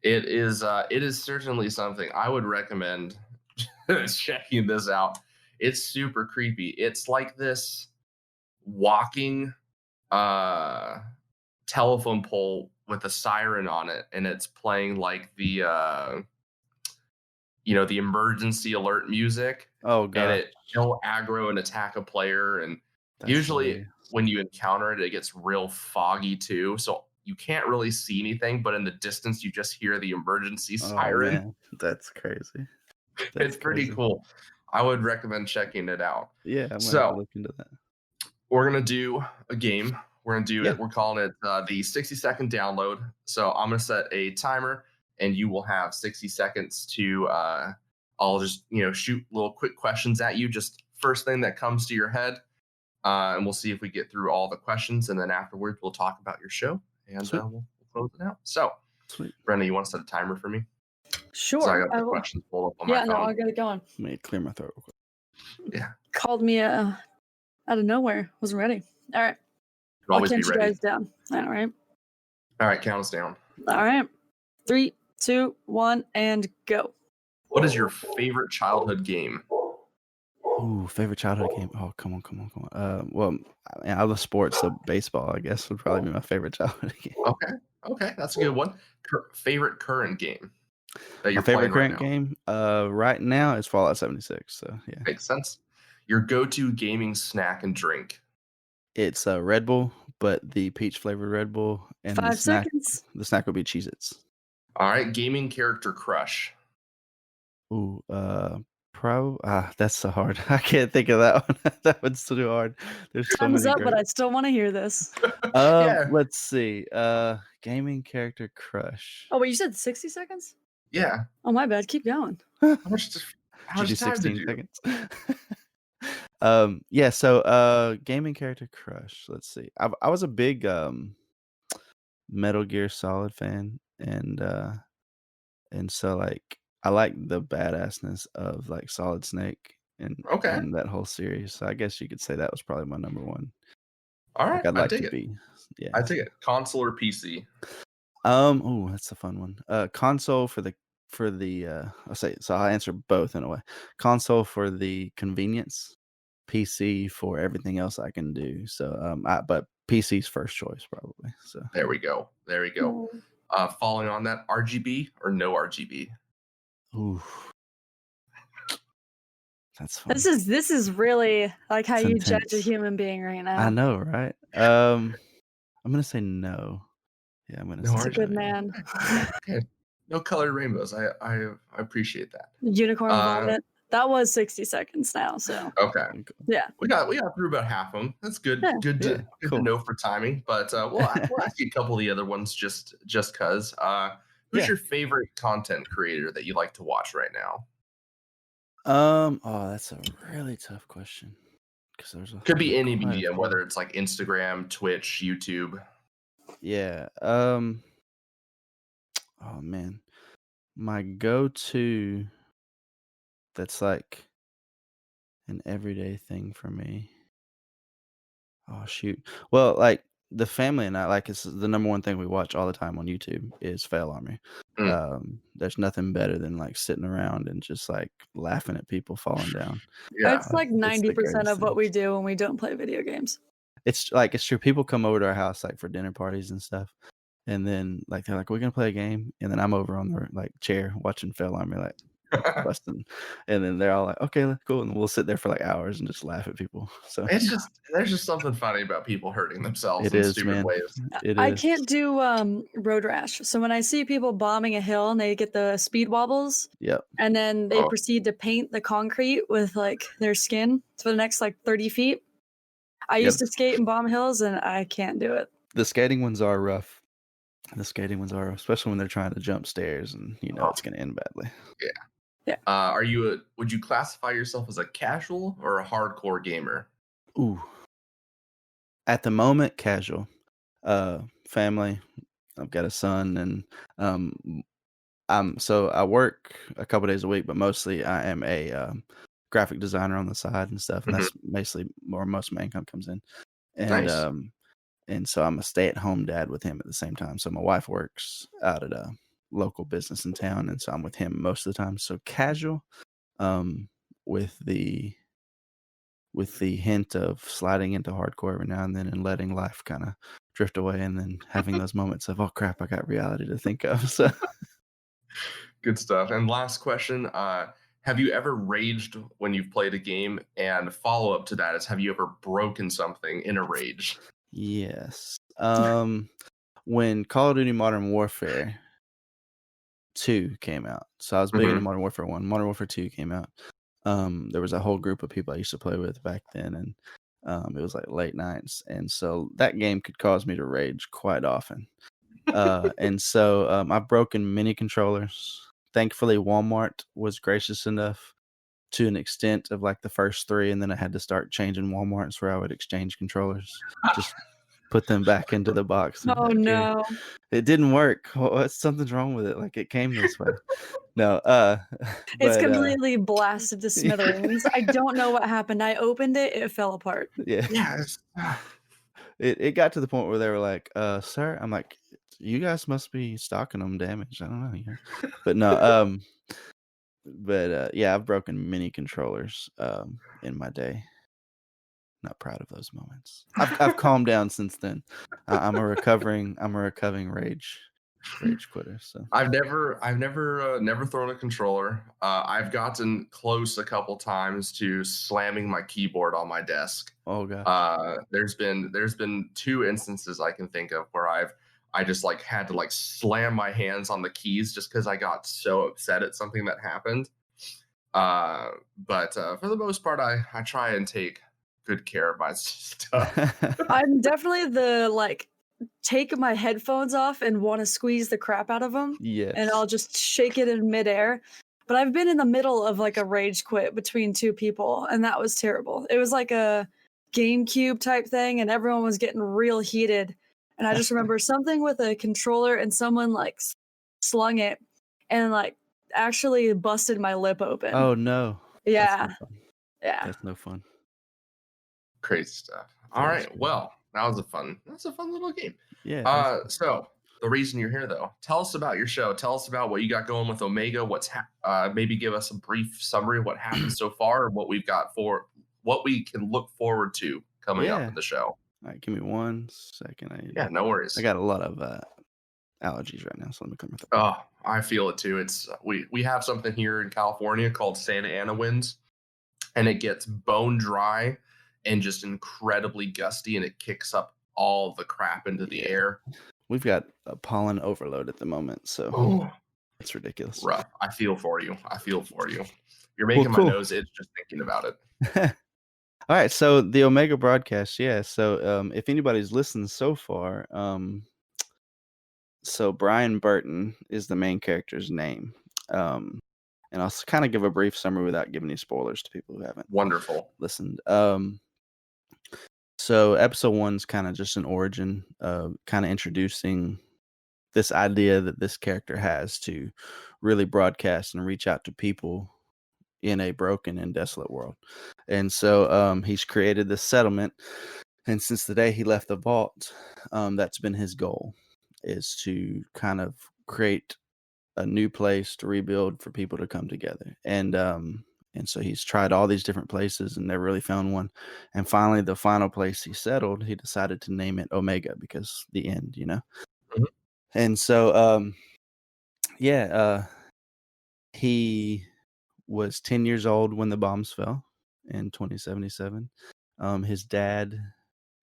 It is certainly something I would recommend checking this out. It's super creepy. It's like this walking telephone pole with a siren on it, and it's playing like the the emergency alert music. Oh god. And it'll aggro and attack a player, and That's usually hilarious. when you encounter it, it gets real foggy too, so you can't really see anything, but in the distance you just hear the emergency siren. Man. That's crazy. It's pretty cool. I would recommend checking it out. Yeah, I'm gonna have to look into that. We're gonna do a game. We're gonna do it. We're calling it the 60-second download. So I'm gonna set a timer, and you will have 60 seconds to. I'll just shoot little quick questions at you. Just first thing that comes to your head, and we'll see if we get through all the questions, and then afterwards we'll talk about your show, and we'll close it out. So, Sweet. Brenna, you want to set a timer for me? Sure. So I got the questions pulled up on my phone. I'll get it going. Let me clear my throat real quick. Yeah. Called me out of nowhere. Wasn't ready. All right. You'll always I'll be count you ready. guys down. All right. All right, count us down. All right. 3, 2, 1, and go. What is your favorite childhood game? Ooh, favorite childhood game. Oh, come on. Well, I love sports, so baseball, I guess, would probably be my favorite childhood game. Okay, that's a good one. Favorite current game that you're My favorite playing current game right now is Fallout 76. So yeah, makes sense. Your go-to gaming snack and drink. it's Red Bull, but the peach flavored Red Bull, and 5 seconds. The snack would be Cheez-Its. All right, gaming character crush. Ooh, that's so hard. I can't think of that one. That one's too hard. There's so Thumbs many up, great. but I still want to hear this. Let's see. Gaming character crush. Oh, wait, you said 60 seconds? Yeah. Oh, my bad. Keep going. How much Did you do time 16 did you? seconds? Yeah, so gaming character crush. Let's see. I was a big Metal Gear Solid fan, and so like I like the badassness of like Solid Snake and that whole series. So I guess you could say that was probably my number one. All right, Like I'd like I dig to it. be. Yeah. I take it. Console or PC? Oh, that's a fun one. Console for the I'll say, so I'll answer both in a way. Console for the convenience, PC for everything else I can do. So but PC's first choice probably. So There we go. Following on that, RGB or no RGB? ooh. That's fun. This is really like how It's you judge a intense. human being right now. I know, right? I'm gonna say no. Yeah, I'm gonna No say He's a good no, yeah. man. Okay. No colored rainbows. I appreciate that. Unicorn vomit. that was 60 seconds now. So Okay. yeah, We got through about half of them. That's good. Yeah. Good Yeah, to cool. know for timing. But we'll ask you a couple of the other ones just cause. Who's Yeah. your favorite content creator that you like to watch right now? Oh, that's a really tough question. Because Could be any quite a medium, few. whether it's like Instagram, Twitch, YouTube. Yeah. Oh man, my go-to that's like an everyday thing for me. Oh shoot. Well, like the family and I, like it's the number one thing we watch all the time on YouTube is Fail Army. There's nothing better than like sitting around and just like laughing at people falling down. Yeah. it's like It's the 90% greatest of what thing. we do when we don't play video games. It's like it's true. People come over to our house like for dinner parties and stuff. And then like they're like, we're gonna play a game, and then I'm over on the like chair watching Fail Army like busting, and then they're all like, okay, cool, and we'll sit there for like hours and just laugh at people. So There's just something funny about people hurting themselves it in is, stupid man. ways. It I is. can't do road rash. So when I see people bombing a hill and they get the speed wobbles Yep. and then they Oh. proceed to paint the concrete with like their skin for the next like 30 feet. I used to skate and bomb hills and I can't do it. The skating ones are rough. The skating ones are, especially when they're trying to jump stairs, and you know it's gonna end badly. Would you classify yourself as a casual or a hardcore gamer? Ooh. At the moment, casual. Family. I've got a son, and so I work a couple days a week, but mostly I am a graphic designer on the side and stuff, and that's basically where most of my income comes in. And Nice. and so I'm a stay-at-home dad with him at the same time. So my wife works out at a local business in town, and so I'm with him most of the time. So casual, with the hint of sliding into hardcore every now and then, and letting life kind of drift away, and then having those moments of, oh crap, I got reality to think of. So Good stuff. And last question, have you ever raged when you've played a game? And follow up to that is, have you ever broken something in a rage? yes. When Call of Duty Modern Warfare 2 came out, so I was big into Modern Warfare 1. Modern Warfare 2 came out. There was a whole group of people I used to play with back then, and it was like late nights, and so that game could cause me to rage quite often. And so I've broken many controllers. Thankfully, Walmart was gracious enough to an extent of like the first 3, and then I had to start changing Walmarts where I would exchange controllers, just put them back into the box. Oh Here. no. It didn't work. Something's wrong with it. Like it came this way. No, It's but, completely blasted to smithereens. I don't know what happened. I opened it, it fell apart. yeah. Yes. It got to the point where they were like, sir, I'm like, you guys must be stocking them damaged. I don't know. Yeah. But no, yeah, I've broken many controllers in my day. Not proud of those moments. I've calmed down since then. I'm a recovering rage quitter. So I've never thrown a controller. I've gotten close a couple times to slamming my keyboard on my desk. Oh gosh. There's been 2 instances I can think of where I just like had to like slam my hands on the keys just because I got so upset at something that happened. But for the most part, I try and take good care of my stuff. I'm definitely the like take my headphones off and want to squeeze the crap out of them. Yes. And I'll just shake it in midair. But I've been in the middle of like a rage quit between 2 people, and that was terrible. It was like a GameCube type thing, and everyone was getting real heated. And I just remember something with a controller, and someone like slung it and like actually busted my lip open. Oh no. Yeah. Yeah. That's no fun. Crazy stuff. All right. Well, that's a fun little game. Yeah. So the reason you're here, though, tell us about your show. Tell us about what you got going with Omega. Maybe give us a brief summary of what happened so far, and what we can look forward to coming up in the show. All right, give me 1 second. No worries. I got a lot of allergies right now, so let me clear my throat. Oh, I feel it too. It's we have something here in California called Santa Ana winds, and it gets bone dry and just incredibly gusty, and it kicks up all the crap into the air. We've got a pollen overload at the moment, so it's ridiculous. Rough. I feel for you. You're making my cool. nose itch just thinking about it. All right, so the Omega broadcast, yeah. So if anybody's listened so far, so Brian Burton is the main character's name. And I'll kind of give a brief summary without giving any spoilers to people who haven't Wonderful. listened. So episode 1's kind of just an origin, kind of introducing this idea that this character has to really broadcast and reach out to people in a broken and desolate world. And so he's created this settlement, and since the day he left the vault, that's been his goal, is to kind of create a new place to rebuild for people to come together. And so he's tried all these different places and never really found one. And finally, the final place he settled, he decided to name it Omega, because the end, you know. Mhm. And so he was 10 years old when the bombs fell in 2077. His dad,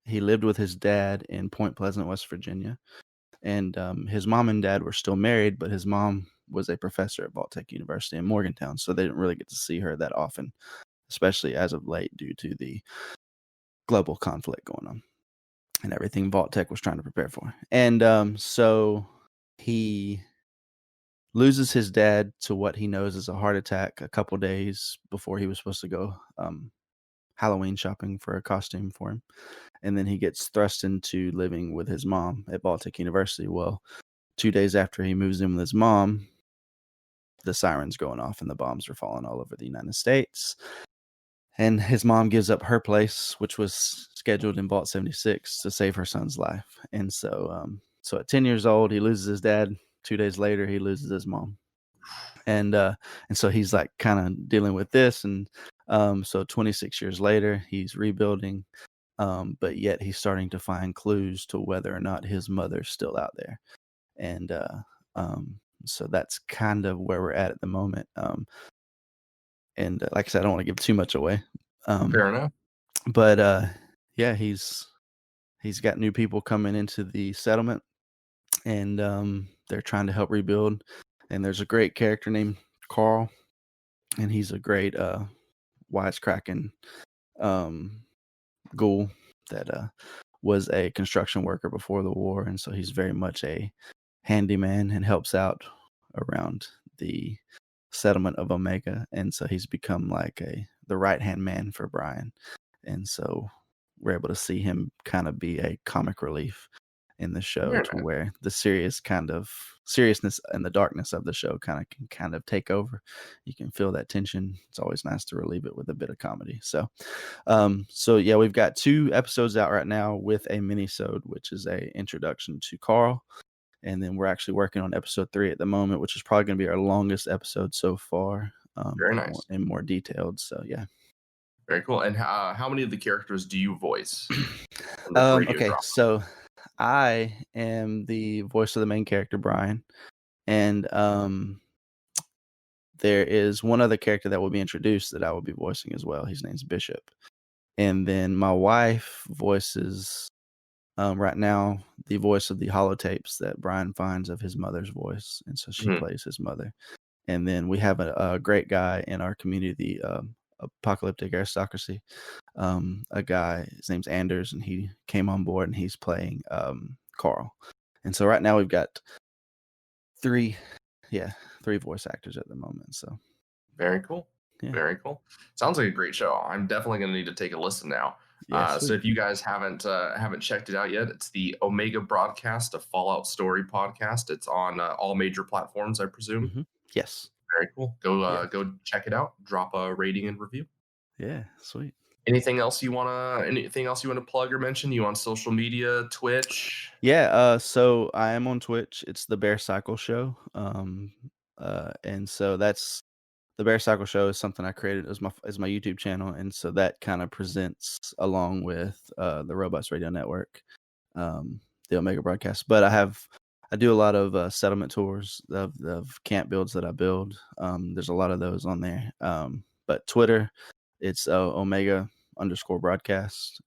he lived with his dad in Point Pleasant, West Virginia. And his mom and dad were still married, but his mom was a professor at Vault-Tec University in Morgantown, so they didn't really get to see her that often, especially as of late due to the global conflict going on and everything Vault-Tec was trying to prepare for. And so he loses his dad to what he knows is a heart attack a couple days before he was supposed to go Halloween shopping for a costume for him. And then he gets thrust into living with his mom at Vault-Tec University. Well, 2 days after he moves in with his mom, the sirens going off and the bombs are falling all over the United States. And his mom gives up her place, which was scheduled in Vault 76, to save her son's life. And so at 10 years old, he loses his dad. 2 days later, he loses his mom. And so he's like kind of dealing with this. And so 26 years later, he's rebuilding. But yet he's starting to find clues to whether or not his mother's still out there. And so that's kind of where we're at the moment. And like I said, I don't want to give too much away. Fair enough. But yeah, he's got new people coming into the settlement, and they're trying to help rebuild. And there's a great character named Carl, and he's a great wisecracking ghoul that was a construction worker before the war, and so he's very much a handyman and helps out around the settlement of Omega. And so he's become like the right hand man for Bryan, and so we're able to see him kind of be a comic relief in the show, to where the seriousness and the darkness of the show can take over. You can feel that tension. It's always nice to relieve it with a bit of comedy. So yeah, we've got 2 episodes out right now with a mini-sode, which is a introduction to Carl. And then we're actually working on episode 3 at the moment, which is probably going to be our longest episode so far. Very nice. And more detailed. So yeah. Very cool. And how many of the characters do you voice? Okay, so I am the voice of the main character, Bryan. And there is one other character that will be introduced that I will be voicing as well. His name's Bishop. And then my wife voices right now the voice of the holotapes that Bryan finds of his mother's voice, and so she plays his mother. And then we have a great guy in our community, Apocalyptic Aristocracy, a guy, his name's Anders, and he came on board and he's playing Carl. And so right now we've got 3 voice actors at the moment. So very cool. Yeah. Very cool. Sounds like a great show. I'm definitely going to need to take a listen now. So if you guys haven't checked it out yet, it's the Omega Broadcast, a Fallout Story podcast. It's on all major platforms, I presume. Mm-hmm. Yes. Very cool. Go check it out. Drop a rating and review. Yeah, sweet. Anything else you wanna plug or mention? You on social media, Twitch? Yeah, so I am on Twitch. It's the Bear Cycle Show. And so that's the Bear Cycle Show is something I created as my YouTube channel, and so that kind of presents along with the Robots Radio Network, the Omega Broadcast. But I do a lot of settlement tours of camp builds that I build. There's a lot of those on there. But Twitter, it's Omega_broadcast,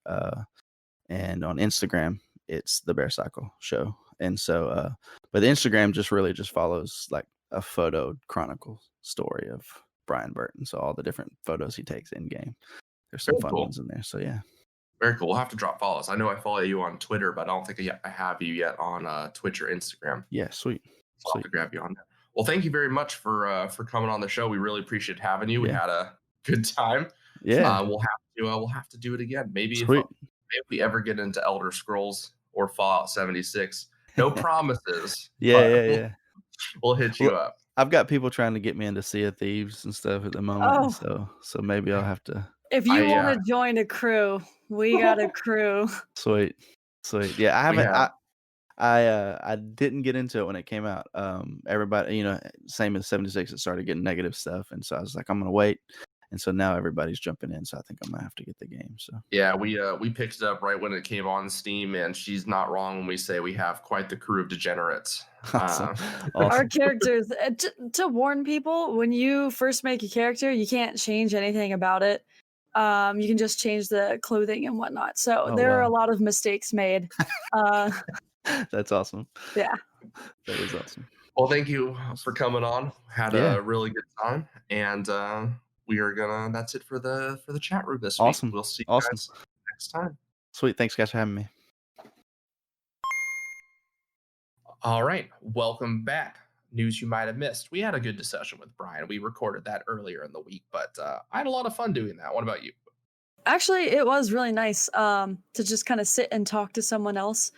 and on Instagram, it's the Bear Cycle Show. And so, but the Instagram just follows like a photo chronicle story of Bryan Burton. So all the different photos he takes in game. There's some fun ones in there. So yeah. Very cool. We'll have to drop follows. I know I follow you on Twitter, but I don't think I have you yet on Twitch or Instagram. Yeah, sweet. So I'll have to grab you on there. Well, thank you very much for coming on the show. We really appreciate having you. We had a good time. Yeah. We'll have to do it again. Maybe if we ever get into Elder Scrolls or Fallout 76. No promises. Yeah. We'll hit you up. I've got people trying to get me into Sea of Thieves and stuff at the moment. So maybe I'll have to. If you want to join a crew, we got a crew. Sweet. Yeah, I haven't. I didn't get into it when it came out. Everybody, same as 76, it started getting negative stuff, and so I was like, I'm gonna wait. And so now everybody's jumping in, so I think I'm gonna have to get the game. So yeah, we picked it up right when it came on Steam, and she's not wrong when we say we have quite the crew of degenerates. Awesome. Our characters. To warn people, when you first make a character, you can't change anything about it. You can just change the clothing and whatnot. So there are a lot of mistakes made. That's awesome. Yeah. That is awesome. Well, thank you for coming on. Had a really good time, and we are gonna. That's it for the chat room this week. We'll see you guys next time. Sweet. Thanks, guys, for having me. All right, welcome back. News you might have missed. We had a good discussion with Bryan. We recorded that earlier in the week, but I had a lot of fun doing that. What about you? Actually, it was really nice to just kind of sit and talk to someone else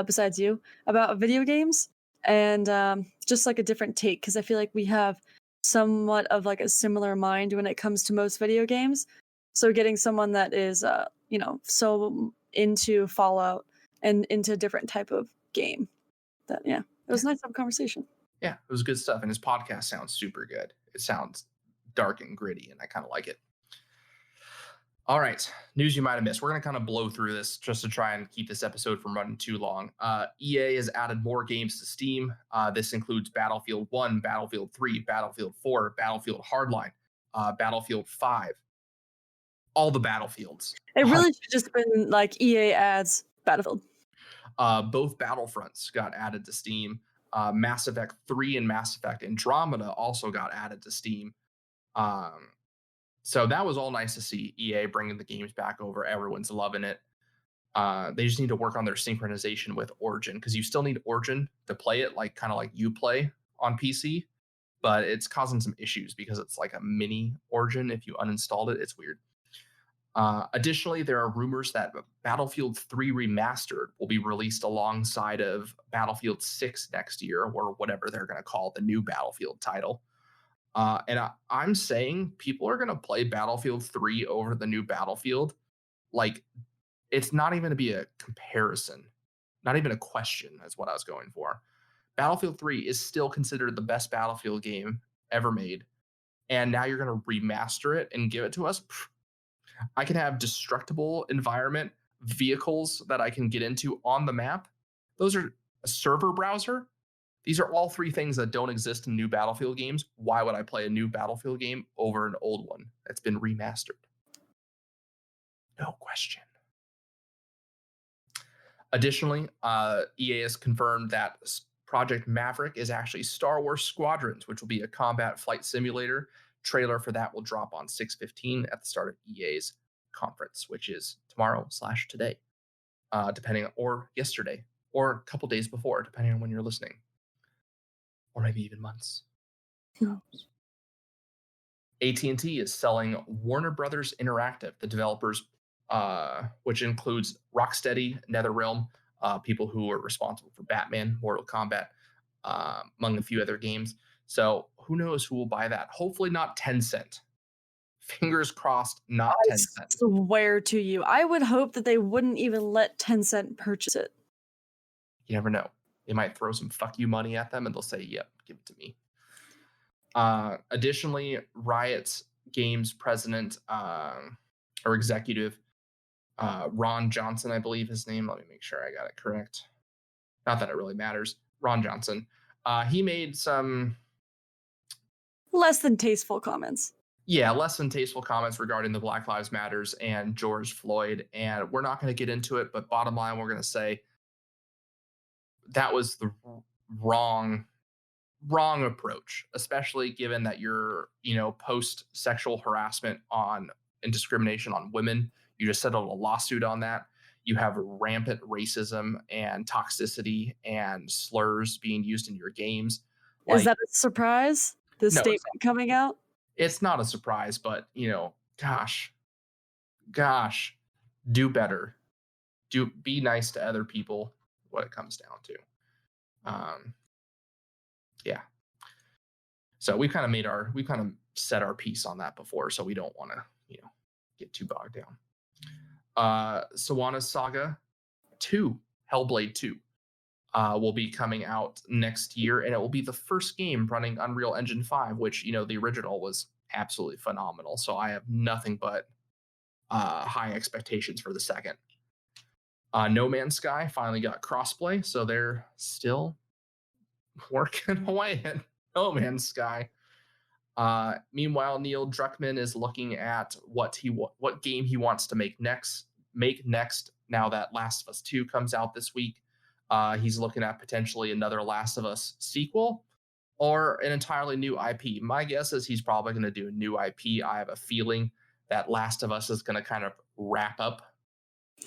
besides you about video games, and just like a different take, because I feel like we have somewhat of like a similar mind when it comes to most video games. So getting someone that is so into Fallout and into a different type of game, that it was nice to have a conversation. Yeah, it was good stuff. And his podcast sounds super good. It sounds dark and gritty, and I kind of like it. All right, news you might have missed. We're going to kind of blow through this just to try and keep this episode from running too long. EA has added more games to Steam. This includes Battlefield 1, Battlefield 3, Battlefield 4, Battlefield Hardline, Battlefield 5. All the Battlefields. It really should just been like EA adds Battlefield. Both Battlefronts got added to Steam. Mass Effect 3 and Mass Effect Andromeda also got added to Steam. So that was all nice to see. EA bringing the games back over. Everyone's loving it. They just need to work on their synchronization with Origin, because you still need Origin to play it, like kind of like you play on PC, but it's causing some issues because it's like a mini Origin. If you uninstalled it, it's weird. Additionally, there are rumors that Battlefield 3 Remastered will be released alongside of Battlefield 6 next year, or whatever they're going to call the new Battlefield title. And I'm saying people are going to play Battlefield 3 over the new Battlefield. Like, it's not even to be a comparison, not even a question is what I was going for. Battlefield 3 is still considered the best Battlefield game ever made. And now you're going to remaster it and give it to us? I can have destructible environment, vehicles that I can get into on the map. Those are a server browser. These are all three things that don't exist in new Battlefield games. Why would I play a new Battlefield game over an old one that's been remastered? No question. Additionally, EA has confirmed that Project Maverick is actually Star Wars Squadrons, which will be a combat flight simulator. Trailer for that will drop on 6/15 at the start of EA's conference, which is tomorrow/today, depending, or yesterday, or a couple days before, depending on when you're listening, or maybe even months. Who knows? AT&T is selling Warner Brothers Interactive, the developers, which includes Rocksteady, NetherRealm, people who are responsible for Batman, Mortal Kombat, among a few other games. So who knows who will buy that? Hopefully not Tencent. Fingers crossed, not Tencent. I swear to you, I would hope that they wouldn't even let Tencent purchase it. You never know. They might throw some fuck you money at them and they'll say, yep, give it to me. Additionally, Riot Games president or executive, Ron Johnson, I believe his name. Let me make sure I got it correct. Not that it really matters. Ron Johnson. He made some less than tasteful comments. Yeah, less than tasteful comments regarding the Black Lives Matters and George Floyd. And we're not going to get into it, but bottom line, we're going to say that was the wrong wrong approach, especially given that you're, post sexual harassment on and discrimination on women. You just settled a lawsuit on that. You have rampant racism and toxicity and slurs being used in your games. Is that a surprise? The statement coming out? It's not a surprise, but gosh, do better. Be nice to other people. What it comes down to. Yeah. So we kind of set our piece on that before, so we don't want to, get too bogged down. Sawana's Saga 2, Hellblade 2, will be coming out next year, and it will be the first game running Unreal Engine 5, which, the original was absolutely phenomenal. So I have nothing but high expectations for the second. No Man's Sky finally got crossplay, so they're still working away at No Man's Sky. Meanwhile, Neil Druckmann is looking at what game he wants to make next. Now that Last of Us 2 comes out this week, he's looking at potentially another Last of Us sequel or an entirely new IP. My guess is he's probably going to do a new IP. I have a feeling that Last of Us is going to kind of wrap up.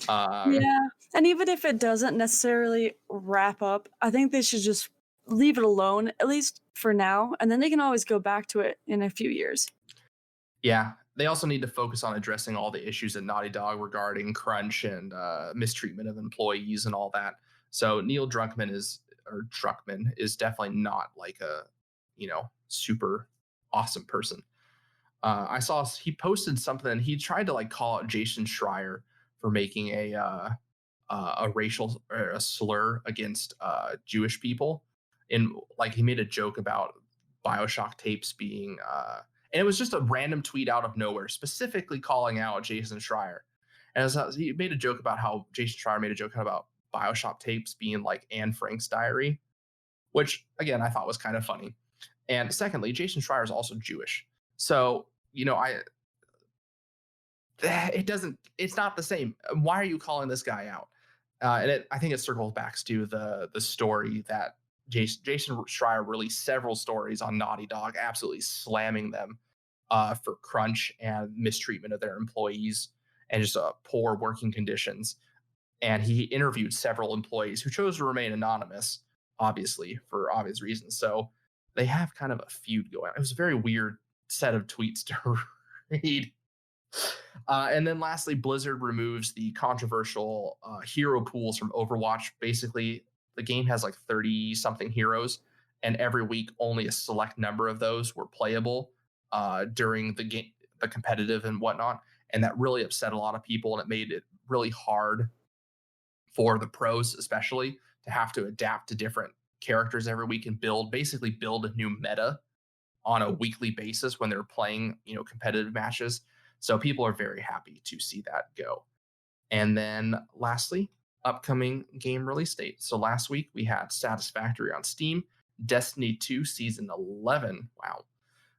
Yeah, and even if it doesn't necessarily wrap up, I think they should just leave it alone, at least for now, and then they can always go back to it in a few years. Yeah, they also need to focus on addressing all the issues at Naughty Dog regarding crunch and mistreatment of employees and all that. So Neil Druckmann is definitely not like a, super awesome person. I saw he posted something. He tried to like call out Jason Schreier for making a racial or a slur against Jewish people, and like he made a joke about BioShock tapes being and it was just a random tweet out of nowhere, specifically calling out Jason Schreier. And he made a joke about how Jason Schreier made a joke about BioShock tapes being like Anne Frank's diary, which again I thought was kind of funny. And secondly, Jason Schreier is also Jewish, so it's not the same. Why are you calling this guy out? And I think it circles back to the story that Jason Schreier released several stories on Naughty Dog, absolutely slamming them for crunch and mistreatment of their employees and just poor working conditions. And he interviewed several employees who chose to remain anonymous, obviously, for obvious reasons. So they have kind of a feud going on. It was a very weird set of tweets to read. And then lastly, Blizzard removes the controversial hero pools from Overwatch. Basically, the game has like 30-something heroes, and every week only a select number of those were playable during the game, the competitive and whatnot. And that really upset a lot of people, and it made it really hard for the pros, especially, to have to adapt to different characters every week and build a new meta on a weekly basis when they're playing, competitive matches. So people are very happy to see that go. And then lastly, upcoming game release date. So last week we had Satisfactory on Steam, Destiny 2 Season 11. Wow.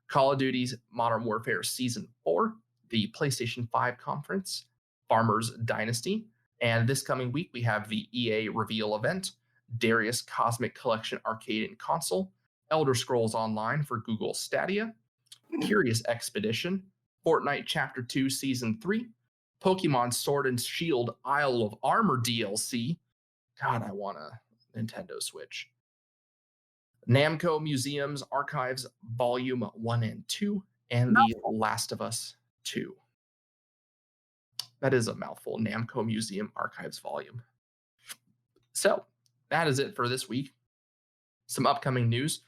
Call of Duty's Modern Warfare Season 4, the PlayStation 5 conference, Farmers Dynasty. And this coming week we have the EA reveal event, Darius Cosmic Collection Arcade and Console, Elder Scrolls Online for Google Stadia, Curious Expedition, Fortnite Chapter 2 Season 3, Pokemon Sword and Shield Isle of Armor DLC. God, I want a Nintendo Switch. Namco Museums Archives Volume 1 and 2, and The Last of Us 2. That is a mouthful. Namco Museum Archives Volume. So that is it for this week. Some upcoming news.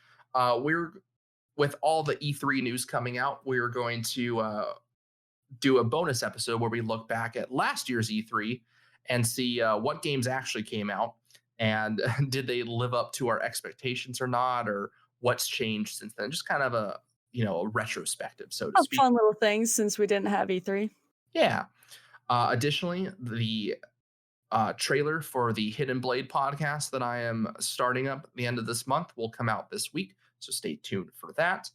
With all the E3 news coming out, we're going to do a bonus episode where we look back at last year's E3 and see what games actually came out and did they live up to our expectations or not, or what's changed since then. Just kind of a retrospective, so to speak. Fun little things since we didn't have E3. Yeah. Additionally, the trailer for the Hidden Blade podcast that I am starting up at the end of this month will come out this week. So stay tuned for that.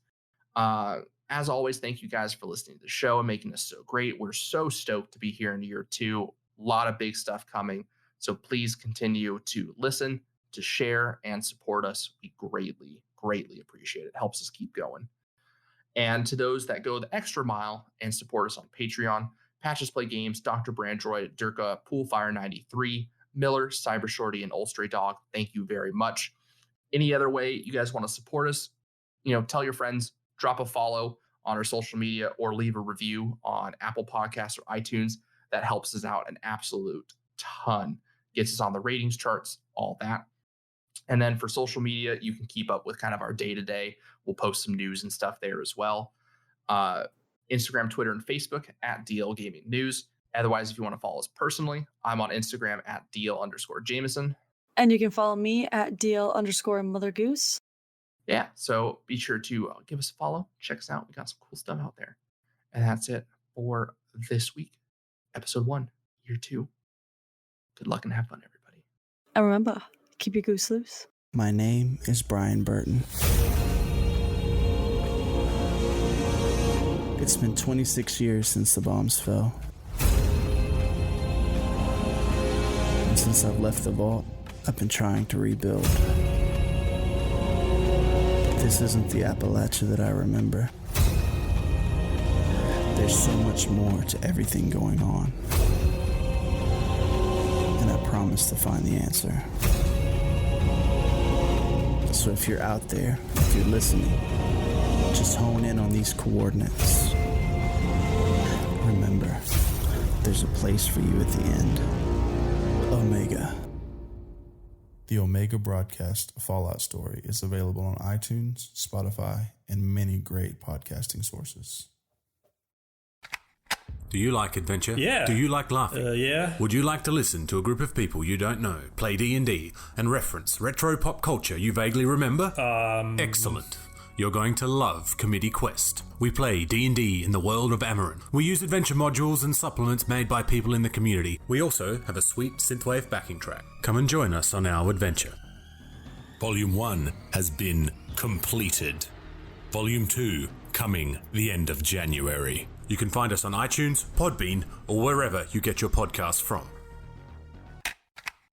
As always, thank you guys for listening to the show and making us so great. We're so stoked to be here in year 2. A lot of big stuff coming. So please continue to listen, to share, and support us. We greatly, greatly appreciate it. It helps us keep going. And to those that go the extra mile and support us on Patreon, Patches Play Games, Dr. Brandroid, Durka, Poolfire93, Miller, Cyber Shorty, and Old Stray Dog, thank you very much. Any other way you guys want to support us, tell your friends, drop a follow on our social media, or leave a review on Apple Podcasts or iTunes. That helps us out an absolute ton. Gets us on the ratings charts, all that. And then for social media, you can keep up with kind of our day-to-day. We'll post some news and stuff there as well. Instagram, Twitter, and Facebook at DL Gaming News. Otherwise, if you want to follow us personally, I'm on Instagram at DL_Jameson. And you can follow me at DL_Mother Goose. Yeah, so be sure to give us a follow. Check us out. We got some cool stuff out there. And that's it for this week. Episode 1, Year 2. Good luck and have fun, everybody. And remember, keep your goose loose. My name is Bryan Burton. It's been 26 years since the bombs fell. And since I've left the vault, I've been trying to rebuild. But this isn't the Appalachia that I remember. There's so much more to everything going on. And I promise to find the answer. So if you're out there, if you're listening, just hone in on these coordinates. Remember, there's a place for you at the end. Omega. The Omega Broadcast Fallout story is available on iTunes, Spotify, and many great podcasting sources. Do you like adventure? Yeah. Do you like laughing? Yeah. Would you like to listen to a group of people you don't know play D&D and reference retro pop culture you vaguely remember? Excellent. You're going to love Committee Quest. We play D&D in the world of Amarin. We use adventure modules and supplements made by people in the community. We also have a sweet synthwave backing track. Come and join us on our adventure. Volume 1 has been completed. Volume 2 coming the end of January. You can find us on iTunes, Podbean, or wherever you get your podcasts from.